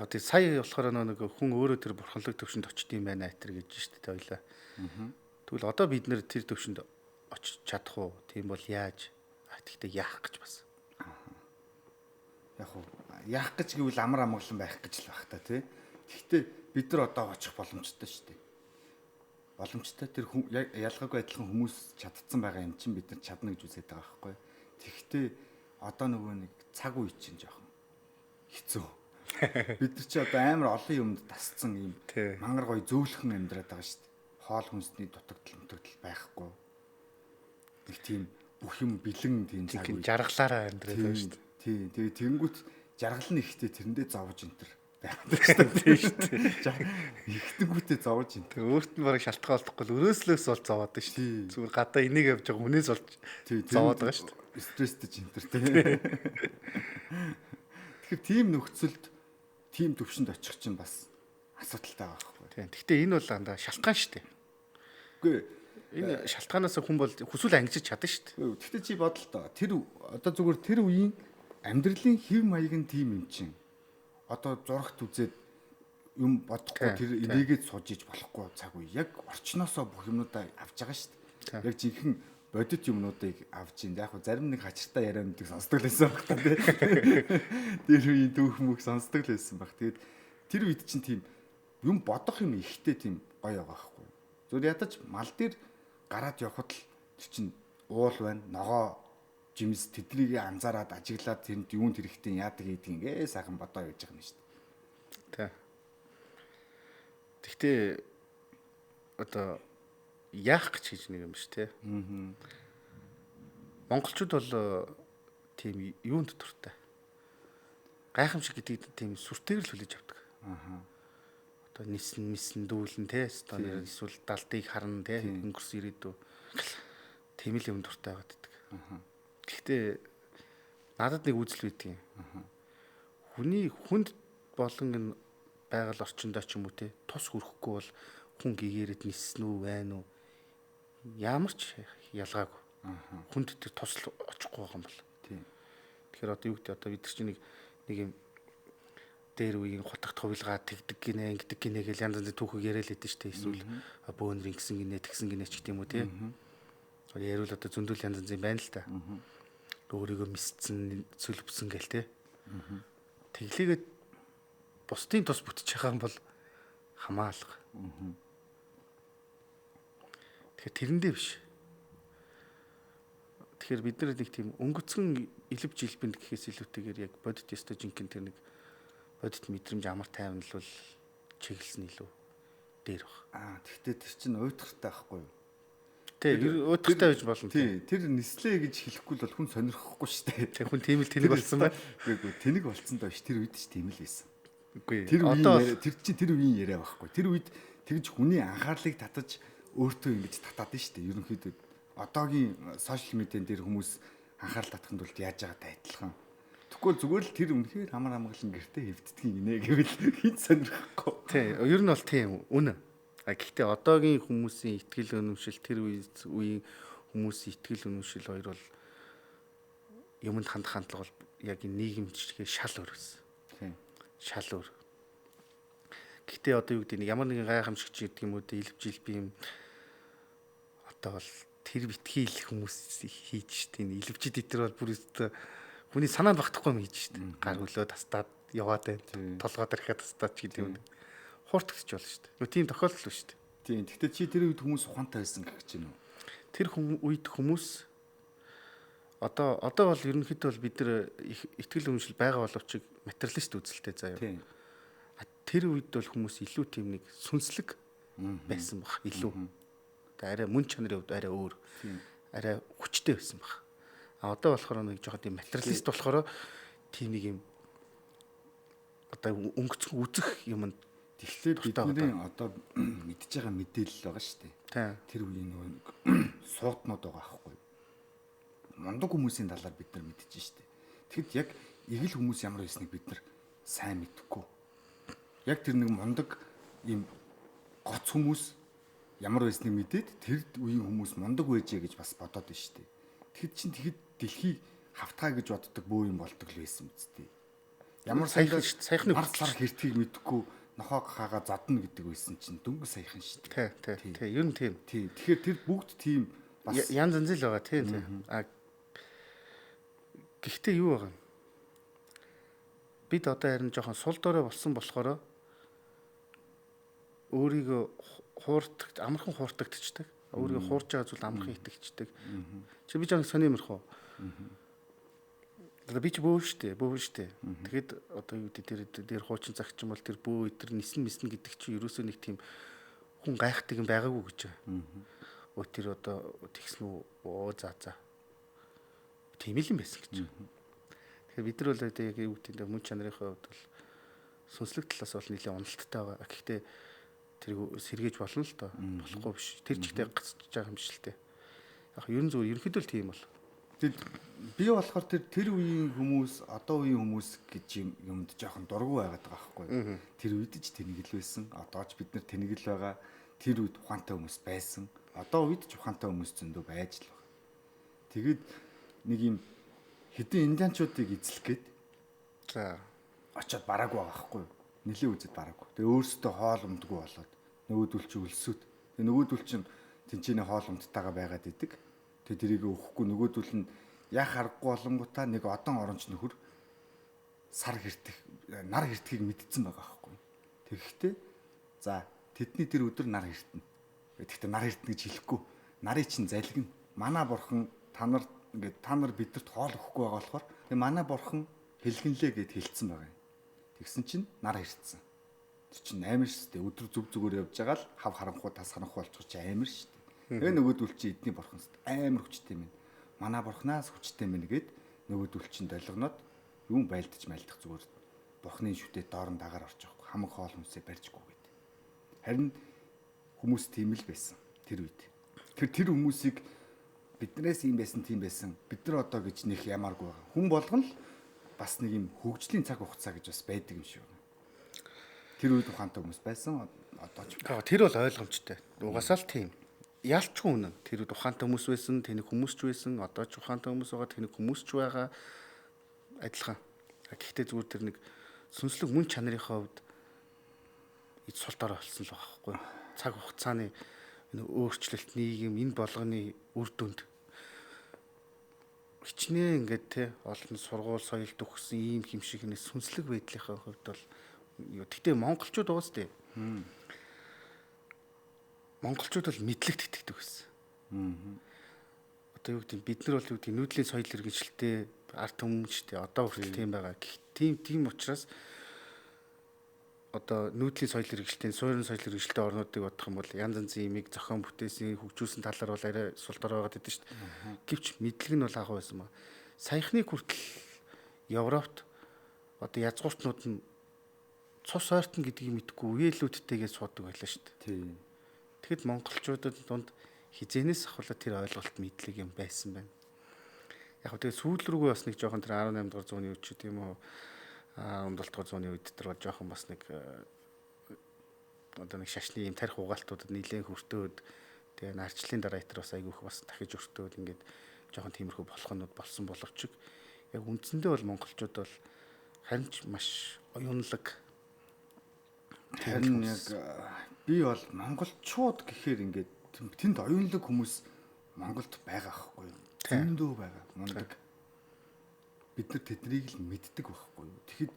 Тэгээд сая болохоор нэг хүн өөрөө тэр бурханлаг төвшөнд очд юм байна гэтэр гэж штэ ойлаа. Тэгвэл одоо бид нэр тэр төвшөнд очиж чадах уу? Тийм бол яаж? Тэгэхдээ яах гэж бас. Яах гэж гэвэл амар амгалан байх гэж л байх та тий. Гэхдээ бид нар одоо очих боломжтой шүү дээ. Боломжтой тэр ялгаагүй адилхан хүмүүс чадсан байгаа юм чинь бид нар чадна гэж үзээд байгаа байхгүй. Тэгэхдээ одоо нөгөө нэг цаг үе чинь жоохон хэцүү. Бид нар чи одоо амар олон юмд тасцсан юм мангар гоё зөөлхөн амьдраад байгаа шүү дээ. Хоол хүнсний дутагдал байхгүй. Нэг тийм бүх юм бэлэн тийм цаг үе жаргалаараа амьдраад байгаа шүү дээ. Тийм. Тэгээ тэнгуут жаргал нь ихтэй тэрэндээ зовж энтер байдаг шүү дээ. Ихтэнгүүтээ зовж энтер. Өөрт нь бараг шалтгаан олдохгүй л өрөөслөөс бол зовоод байна шүү дээ. Зүгээр гадаа энийг явж байгаа хүнээс болж зовоод байгаа шүү дээ. Стресстэй энтер тийм. Тэгэхээр тийм нөхцөлд тийм төвшөнд очих чинь бас асуудалтай байгаа байхгүй. Тийм. Гэхдээ энэ бол андаа шалтгаан шүү дээ. Үгүй энэ шалтгаанаас хүн бол хүсвэл ангижиж чадна шүү дээ. Гэхдээ чи бодлоо. Тэр одоо зүгээр тэр үеийн амьдралын хэв маяг нь тийм юм чинь. Одоо зурагт үзээд юм бодохгүй тэр энийгээд сууж иж болохгүй цаг үе. Яг орчноосоо бүх юмнуудаа авч байгаа шүү дээ. Яг жинхэнэ бодит юмнуудыг авч ин. Яг зарим нэг хачиртай яриануудыг сонсдог л байсан баг та тийм. Тэр үеийн дүүх мөх сонсдог л байсан баг. Тэгээд тэр үед чинь тийм юм бодох юм ихтэй тийм гоё байгаа байхгүй. Зүгээр ядаж мал дээр гараад явхад л тэр чинь уул байна, ногоо жимс тэднийг анзаараад ажиглаад тэнд юунд хэрэгтэй яадаг гэдгийг сайхан бодоо явж байгаа юм шүү дээ. Тэ. Гэхдээ одоо яах гэж хийж нэг юм биш те. Монголчууд бол тийм юунд дуртай. Гайхамшиг гэдэг тийм сүртэйгэр л хүлээж авдаг. Одоо нисэн дүүлэн те. Одоо эсвэл далдыг харна те. Өнгөрс ирээдүй. Тийм л юм дуртай байдаг. Гэхдээ надад нэг үзэл үйдэг юм. Хүнд болон энэ байгаль орчиндөө ч юм уу те тус хүрэхгүй бол хүн гэгээрээд нисэн үү байна уу? Ямар ч ялгаагүй. Хүнд тэр тусал очихгүй байгаа юм бол. Тэгэхээр одоо юу гэдэг одоо бид чинь нэг юм дээр үеийн хотогт хувилгаа тэгдэг гинэ ингэдэг гинэ гэж янз янзын түүхийг яриад л хэдэж штэ эсвэл бөөнөр ингэсэн гинэ тэгсэн гинэ ч гэдэг юм уу те. Яриул одоо зөндөл янз янзын байна л та. Өөрийгөө мисцэн сүлбсэн гэл те. Тэглээгээд бусдын тус бүтэж байгаа юм бол хамаалга. Тэгэхээр тэрэндээ биш. Тэгэхээр бид нар нэг тийм өнгөцгөн илв жилбэнд гэхээс илүүтэйгээр яг бодит ёстой жинхэнэ тэр нэг бодит мэдрэмж амар тайван л бол чиглэсэн илүү дээр баг. Тэгтээ тэр чинь уйтгартай байхгүй юу? Тий, уйтгартай байж болно. Тий, тэр нислээ гэж хэлэхгүй л бол хүн сонирхохгүй шүү дээ. Тэг хүн тийм л тэнэг болсон байна. Үгүй тэнэг болсон доош тэр үед ч тийм л байсан. Үгүй. Тэр чинь тэр үеийн яриа байхгүй. Тэр үед тэгж хүний анхаарлыг татаж өөртөө ингэж татаад нь шүү дээ. Ерөнхийдөө одоогийн сошиал медиан дээр хүмүүс анхаарал татахын тулд яаж байгаатай адилхан. Тэгвэл зүгээр л тэр үнэхээр амар амгалан гэртээ хэвддэг гинэ гэвэл хинт сонирхохгүй. Тий, ер нь бол тийм үнэ. Гэхдээ одоогийн хүмүүсийн итгэл үнэмшил тэр үеийн хүмүүсийн итгэл үнэмшил хоёр бол юмд хандах хандлага бол яг нийгэмчгээ шал өөр гэсэн. Тийм. Шал өөр. Гэхдээ одоо юу гэдэг нь ямар нэгэн гайхамшигч гэдэг юм уу илвжил би юм одоо бол тэр битгий л хүмүүс хийж штеп. Илвчид итер бол бүр өстө хүний санаанд багтахгүй юм хийж штеп. Гар хөлөө тастаад яваад байна. Толгой дэрхээ тастаад ч гэдэг юм. Хууртагч болно штеп. Нөгөө тийм тохиолдол шүү дээ. Тийм. Гэхдээ чи тэр үед хүмүүс ухаантай байсан гэж байна уу? Тэр үед хүмүүс одоо бол ерөнхийдөө бол бид нар итгэл үнэмшил байгаа боловч материалист үзэлтэй заяа. Тийм. Тэр үед бол хүмүүс илүү тийм нэг сүнслэг байсан баг. Илүү. Арай мөн чанарын хувьд арай өөр. Арай хүчтэй байсан баг. Одоо болохоор нэг жоохон тийм материалист болохоор тийм нэг юм одоо өнгөцгөн үзэх юмд тэгэхээр бидний одоо мэдж байгаа мэдээлэл байгаа шүү дээ. Тэр үеийн нөгөө сууднууд байгаа байхгүй юу? Мундаг хүмүүсийн талаар бид нар мэдж шүү дээ. Тэгэхэд яг эгэл хүмүүс ямар байсныг бид нар сайн мэдэхгүй. Яг тэр нэг мундаг ийм гоц хүмүүс ямар байсныг мэдээд тэр үеийн хүмүүс мундаг байжээ гэж бас бодоод байна шүү дээ. Тэгэхэд дэлхий хавтгай гэж боддог бөө юм болдог л байсан үстэй. Ямар саяхны сар хэртгийг мэдэхгүй нохоо хаага задна гэдэг байсан чинь дөнгө саяхан шүү дээ. Тий. Ер нь тийм. Тий. Тэгэхээр тэр бүгд тийм бас янз янз л байгаа тийм. Гэхдээ юу байгаа юм? Бид одоо харин жоохон сул дорой болсон болохоор өөрийгөө амархан хууртагдчихдаг. Өөрийгөө хуурж байгаа зүйл амархан итгэждэг. Чи би жоохон сонирморхоо. Одоо би ч бөө штэ. Тэгэхэд одоо юу гэдэг дээр хуучин цагч юм бол тэр бөө өдр нисэн гэдэг чинь ерөөсөө нэг тийм хүн гайхдаг юм байгаагүй гэж байна. Өө тэр одоо тэгсэн үү за. Тийм л юм байсан гэж. Тэгэхээр бид нар бол одоо яг юу гэдэг мөн чанарынхаа хувьд бол сүнслэг талаас бол нэлээд уналттай байгаа. Гэхдээ тэрийг сэргээж болно л доо. Болохгүй биш. Тэр чигтээ гацж байгаа юм шиг л дээ. Яг ерөн зүгээр ерөнхийдөө л тийм бол. Би болохоор тэр үеийн хүмүүс одоо үеийн хүмүүс гэж юмд жоохон дургу байгаад байгаа байхгүй. Тэр үед ч тэнэг л байсан. Одоо ч бид нар тэнэг л байгаа. Тэр үед ухаантай хүмүүс байсан. Одоо үед ч ухаантай хүмүүс зөндөө байж л байгаа. Тэгэд нэг юм хэдэн индианчуудыг эзлэхэд за очиод барааг байгаа байхгүй. Нилийн үзэд бараагүй. Тэгээ өөрсдөө хоол өмдгөө болоод нөгөөдөл чи өлсөд. Тэгээ нөгөөдөл чин тэнцэнэ хоол өмдтайгаа байгаад идэг. Тэгээ тэрийг өгөхгүй нөгөөдөл нь яах аргагүй болонгуудаа нэг одон оронч нөхөр нар хэртгийг мэдсэн байгаа байхгүй. Тэгэхдээ за тэдний тэр өдөр нар хэртнэ. Тэгэхдээ нар хэртнэ гэж хэлэхгүй. Нарыг чин залгина. Манай бурхан та нар бидэрт хоол өгөхгүй байгаа болохоор тэгээ манай бурхан хэлгэнлээ гэд хэлсэн байгаа юм. Тэгсэн чинь нар хэртсэн. Тэр чинь амар шүү дээ. Өдөр зүг зүгээр явж байгаа л хав харанхуй тас харанхуй болчих чи амар шүү дээ. Тэгээ нөгөөдөл чи эдний бурхан амар хүчтэй юм. Манай бурханаас хүчтэй мэн гээд нөгөөдөл чин долгоноод юм байлдаж майлдах зүгээр бурхны шүтээ доорн дагаар орчих واخ. Хамаг хоол хүнсээ барьжгүй гээд. Харин хүмүүс тийм л байсан тэр үед. Тэр хүмүүсийг биднээс юм байсан тийм байсан. Бид нар одоо гэж нэх ямааргүй байгаа. Хүн болгон л бас нэг юм хөгжлийн цаг хугацаа гэж бас байдаг юм шиг байна. Тэр үед ухаантай хүмүүс байсан одоо ч. Тэр бол ойлгомжтой. Угаасаа л тийм. Ялчгүй үнэн. Тэр үед ухаантай хүмүүс байсан, тэнэг хүмүүс ч байсан, одоо ч ухаантай хүмүүс байгаа, тэнэг хүмүүс ч байгаа адилхан. Гэхдээ зүгээр тэр нэг сүнслэг мөн чанарынхаа хувьд эд сул дорой болсон л байгаа байхгүй. Цаг хугацааны өөрчлөлт нийгэм энэ болгоны үр дүнд хичнээн ингээд те олон сургууль соёл төгссөн ийм хэмшиг нэг сүнслэг байдлынхаа хувьд бол тэгтээ монголчууд уус тээ. Монголчууд бол мэдлэгт итгэдэг байсан. Одоо юу гэдэг бид нар бол юу гэдэг нүүдлийн соёл иргэншилтэй ард түмэн шүү дээ. Одоо хүртэл тийм байгаа. Тийм учраас одоо нүүдлийн соёл иргэншилтийн суурин соёл иргэншилтэй орнуудыг бодох юм бол янз янзын имийг зохион бүтээсэн хөгжүүлсэн талаар бол арай сул дорой байгаад байдаг шүү дээ. Гэвч мэдлэг нь бол агуу байсан ба. Саяхны хүртэл Европт одоо язгууртнууд нь цус ойртон гэдгийг мэдгүй үеэлүүдтэйгээ суудаг байлаа шүү дээ. Тэгэхэд монголчуудад дунд хизээнээс ахвала тэр ойлголт мэдлэг юм байсан байна. Яг тэгээ сүүл рүүгээ бас нэг жоохон тэр 18 дугаар зууны үед ч тийм үү 17 дугаар зууны үед тэр бол жоохон бас нэг одоо нэг шашны юм тарих угаалтуудад нэлээд хүртөөд тэгээ нарчлалын дараа итэр бас айгүйх бас дахиж өртөөд ингээд жоохон тиймэрхүү болохнууд болсон боловч яг үндсэндээ бол монголчууд бол харин ч маш оюунлаг. Харин яг би бол монголчууд гэхээр ингээд тэнд оюунлаг хүмүүс Монголд байгаа байхгүй юу? Зөндөө байгаа. Мундаг. Бид нар тэднийг л мэддэг байхгүй юу? Тэгэхэд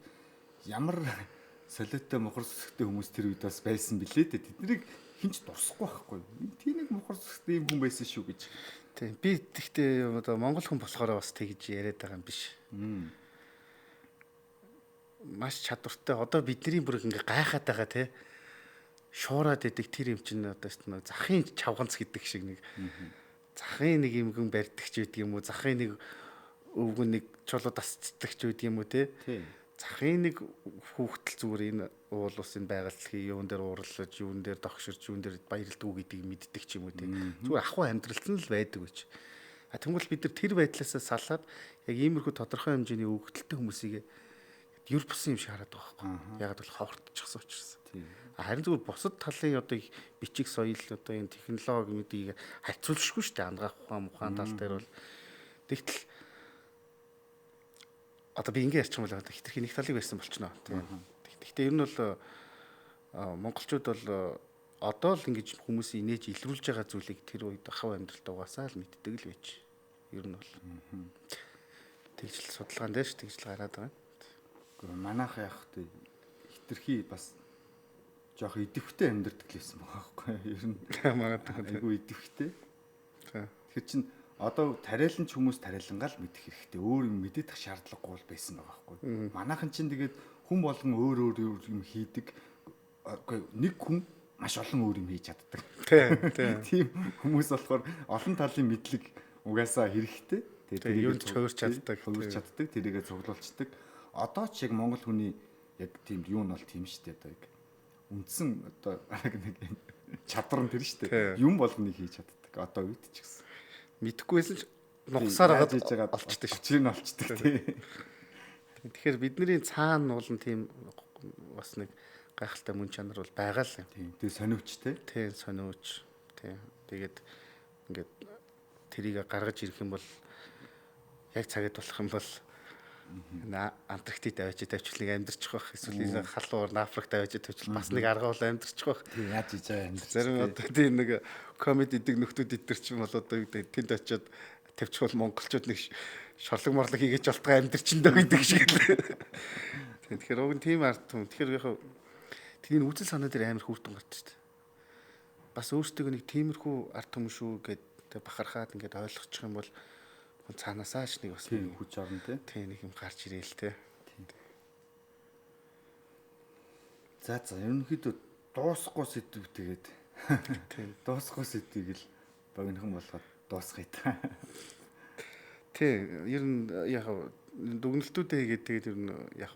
ямар солиотой мохор сүсгтэй хүмүүс тэр үед бас байсан билээ дээ. Тэднийг хинч дурсахгүй байхгүй юу? Тийм нэг мохор сүсгтэй юм хүн байсан шүү гэж. Тийм. Би тэгтээ одоо монгол хүн болохоор бас тэгж яриад байгаа юм биш. Маш чадвартай. Одоо бидний бүр ингээ гайхаад байгаа те. Шуураад идэг тэр юм чинь одоо нэг захын чавганц гэдэг шиг нэг захын нэг юмгэн барьдаг ч гэдэг юм уу, захын нэг өвгөн нэг чулуу тасцдаг ч гэдэг юм уу те. Захын нэг хүүхдэл зүгээр энэ уул усын байгальдлын юун дээр уурлаж, юун дээр догширч, юун дээр баярлдгүү гэдгийг мэддэг ч юм уу те. Зүгээр ахуй амьдралцсан л байдаг гэж. Тэгвэл бид нар тэр байдлаасаа салаад яг иймэрхүү тодорхой хэмжээний өвгдөлтөй хүмүүсийг юр бусан юм шиг хараад байгаа байхгүй. Яг бол ховортчихсон учраас. Харин зүгээр бусад талын одоо бичиг соёл одоо энэ технологи гэдгийг харьцуулшгүй шүү дээ. Ангаах ухаан тал дээр бол тэгтэл одоо би ингэ ярьчих юм бол хитрхи нэг талыг байсан болчихноо. Гэхдээ ер нь бол монголчууд бол одоо л ингэж хүмүүс инээж илрүүлж байгаа зүйлийг тэр үед хав амьдралд угаасаа л мэддэг л байж. Ер нь бол тэгжл судалгаан дээр ч тэгжл гараад байгаа. Манайх яах вэ? Хитрхи бас жоох идэвхтэй амьдэрдэг л байсан байгаа байхгүй ер нь магадгүй айгүй идэвхтэй. Тэгэхээр чин одоо тариалан ч хүмүүс тариалангаал мэдэх хэрэгтэй. Өөр юм мэдэх шаардлагагүй бол байсан байгаа байхгүй. Манайхан чин тэгээд хүн болгон өөр юм хийдэг. Нэг хүн маш олон өөр юм хийж чаддаг. Тийм хүмүүс болохоор олон талын мэдлэг угаасаа хэрэгтэй. Тэгээд юунд ч хөвөрч чаддаг, тэрийгэ цуглуулцдаг. Одоо ч яг монгол хүний яг тийм юу нь бол тийм шүү дээ одоо яг үндсэн одоо нэг чадвар нь тэр шүү дээ. Юм болгоныг хийж чаддаг. Одоо үед ч гэсэн. Мэдхгүйсэн ч нугасаар агаад олчдаг шүү. Чир нь олчдаг тий. Тэгэхээр бидний цаана уулын тийм бас нэг гайхалтай мөн чанар бол байгаа л юм. Тэгээ сониучтэй. Тий, сониуч. Тий. Тэгээд ингээд тэрийг гаргаж ирэх юм бол яг цагт болох юм бол Антарктид тавьчих нэг амьдарчих байх. Эсвэл халуур Африкт тавьчих бас нэг арга бол амьдарчих байх. Тий, яаж хийж байгаа амьдарч. Зарим одоо тийм нэг комеди идэг нөхдүүд идэр чинь бол одоо тэнд очиод тавьчих бол монголчууд нэг шорлог морлог хийгээч болтгоо амьдарчиндөө гэдэг шиг л. Тэгэхээр уг нь тийм ард түм. Тэгэхээр яг тийм үзэл санаа дээр амар хүүртэн гарч штэ. Бас өөртөө нэг тиймэрхүү ард түм шүү гэд бахархаад ингээд ойлгочих юм бол цаанаасаа ч нэг бас нэг хүч орно тий. Нэг юм гарч ирээл тий. За ерөнхийдөө дуусахгүй сэдв тэгээд дуусахгүй сэдвийг л богинохон болгоод дуусгая та. Тий, ер нь яг дүгнэлтүүдээ хийгээд тэгээд ер нь яг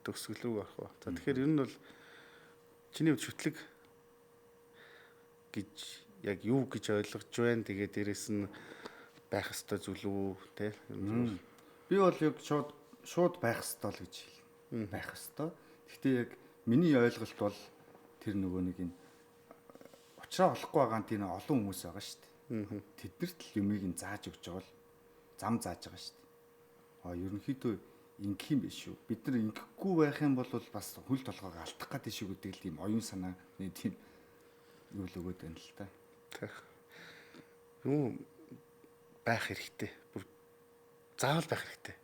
төгсгөл рүү орох ба. За тэгэхээр ер нь бол чиний хувьд шүтлэг гэж яг юу гэж ойлгож байна. Тэгээд дээрэс нь байх ёстой зүйл үү, тий? Би бол яг шууд байх ёстой л гэж хэл. Байх ёстой. Гэхдээ яг миний ойлголт бол тэр нөгөө нэг энэ учраа олохгүй байгаа тийм олон хүмүүс байгаа шүү дээ. Тэднэрт л юмыг нь зааж өгч байгаа л зам зааж байгаа шүү дээ. Ерөнхийдөө ингэх юм биш шүү. Бид нар ингэхгүй байх юм бол бас хүл толгойг алдах гэдэг шүү гэдэг л тийм оюун санааны тийм юу л өгöd байна л та. Юу байх хэрэгтэй. Бүр заавал байх хэрэгтэй.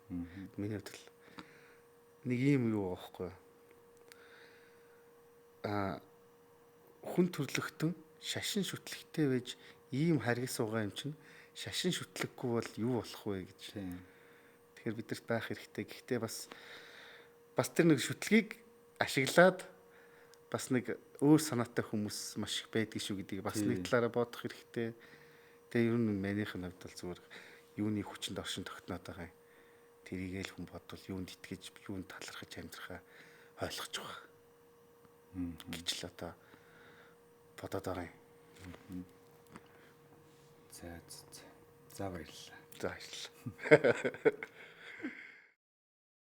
Миний хувьд л нэг юм юу аахгүй. Хүн төрлөختөн шашин шүтлэгтэй байж ийм харгас суугаа юм чинь шашин шүтлэггүй бол юу болох вэ гэж. Тэгэхээр бидэрт байх хэрэгтэй. Гэхдээ бас тэр нэг шүтлгийг ашиглаад бас нэг өөр санаатай хүмүүс маш их байдаг шүү гэдгийг бас нэг талаараа бодох хэрэгтэй. Тэгээ ер нь манийх нь хувьд бол зүгээр юуны хүчинд оршин тогтноод байгаа юм. Тэрийгээл хүн бодвол юунд итгэж, юунд талархаж амьдрахаа ойлгож байгаа. Гэж л одоо бодоод байгаа юм. За баярлалаа. За баярлалаа.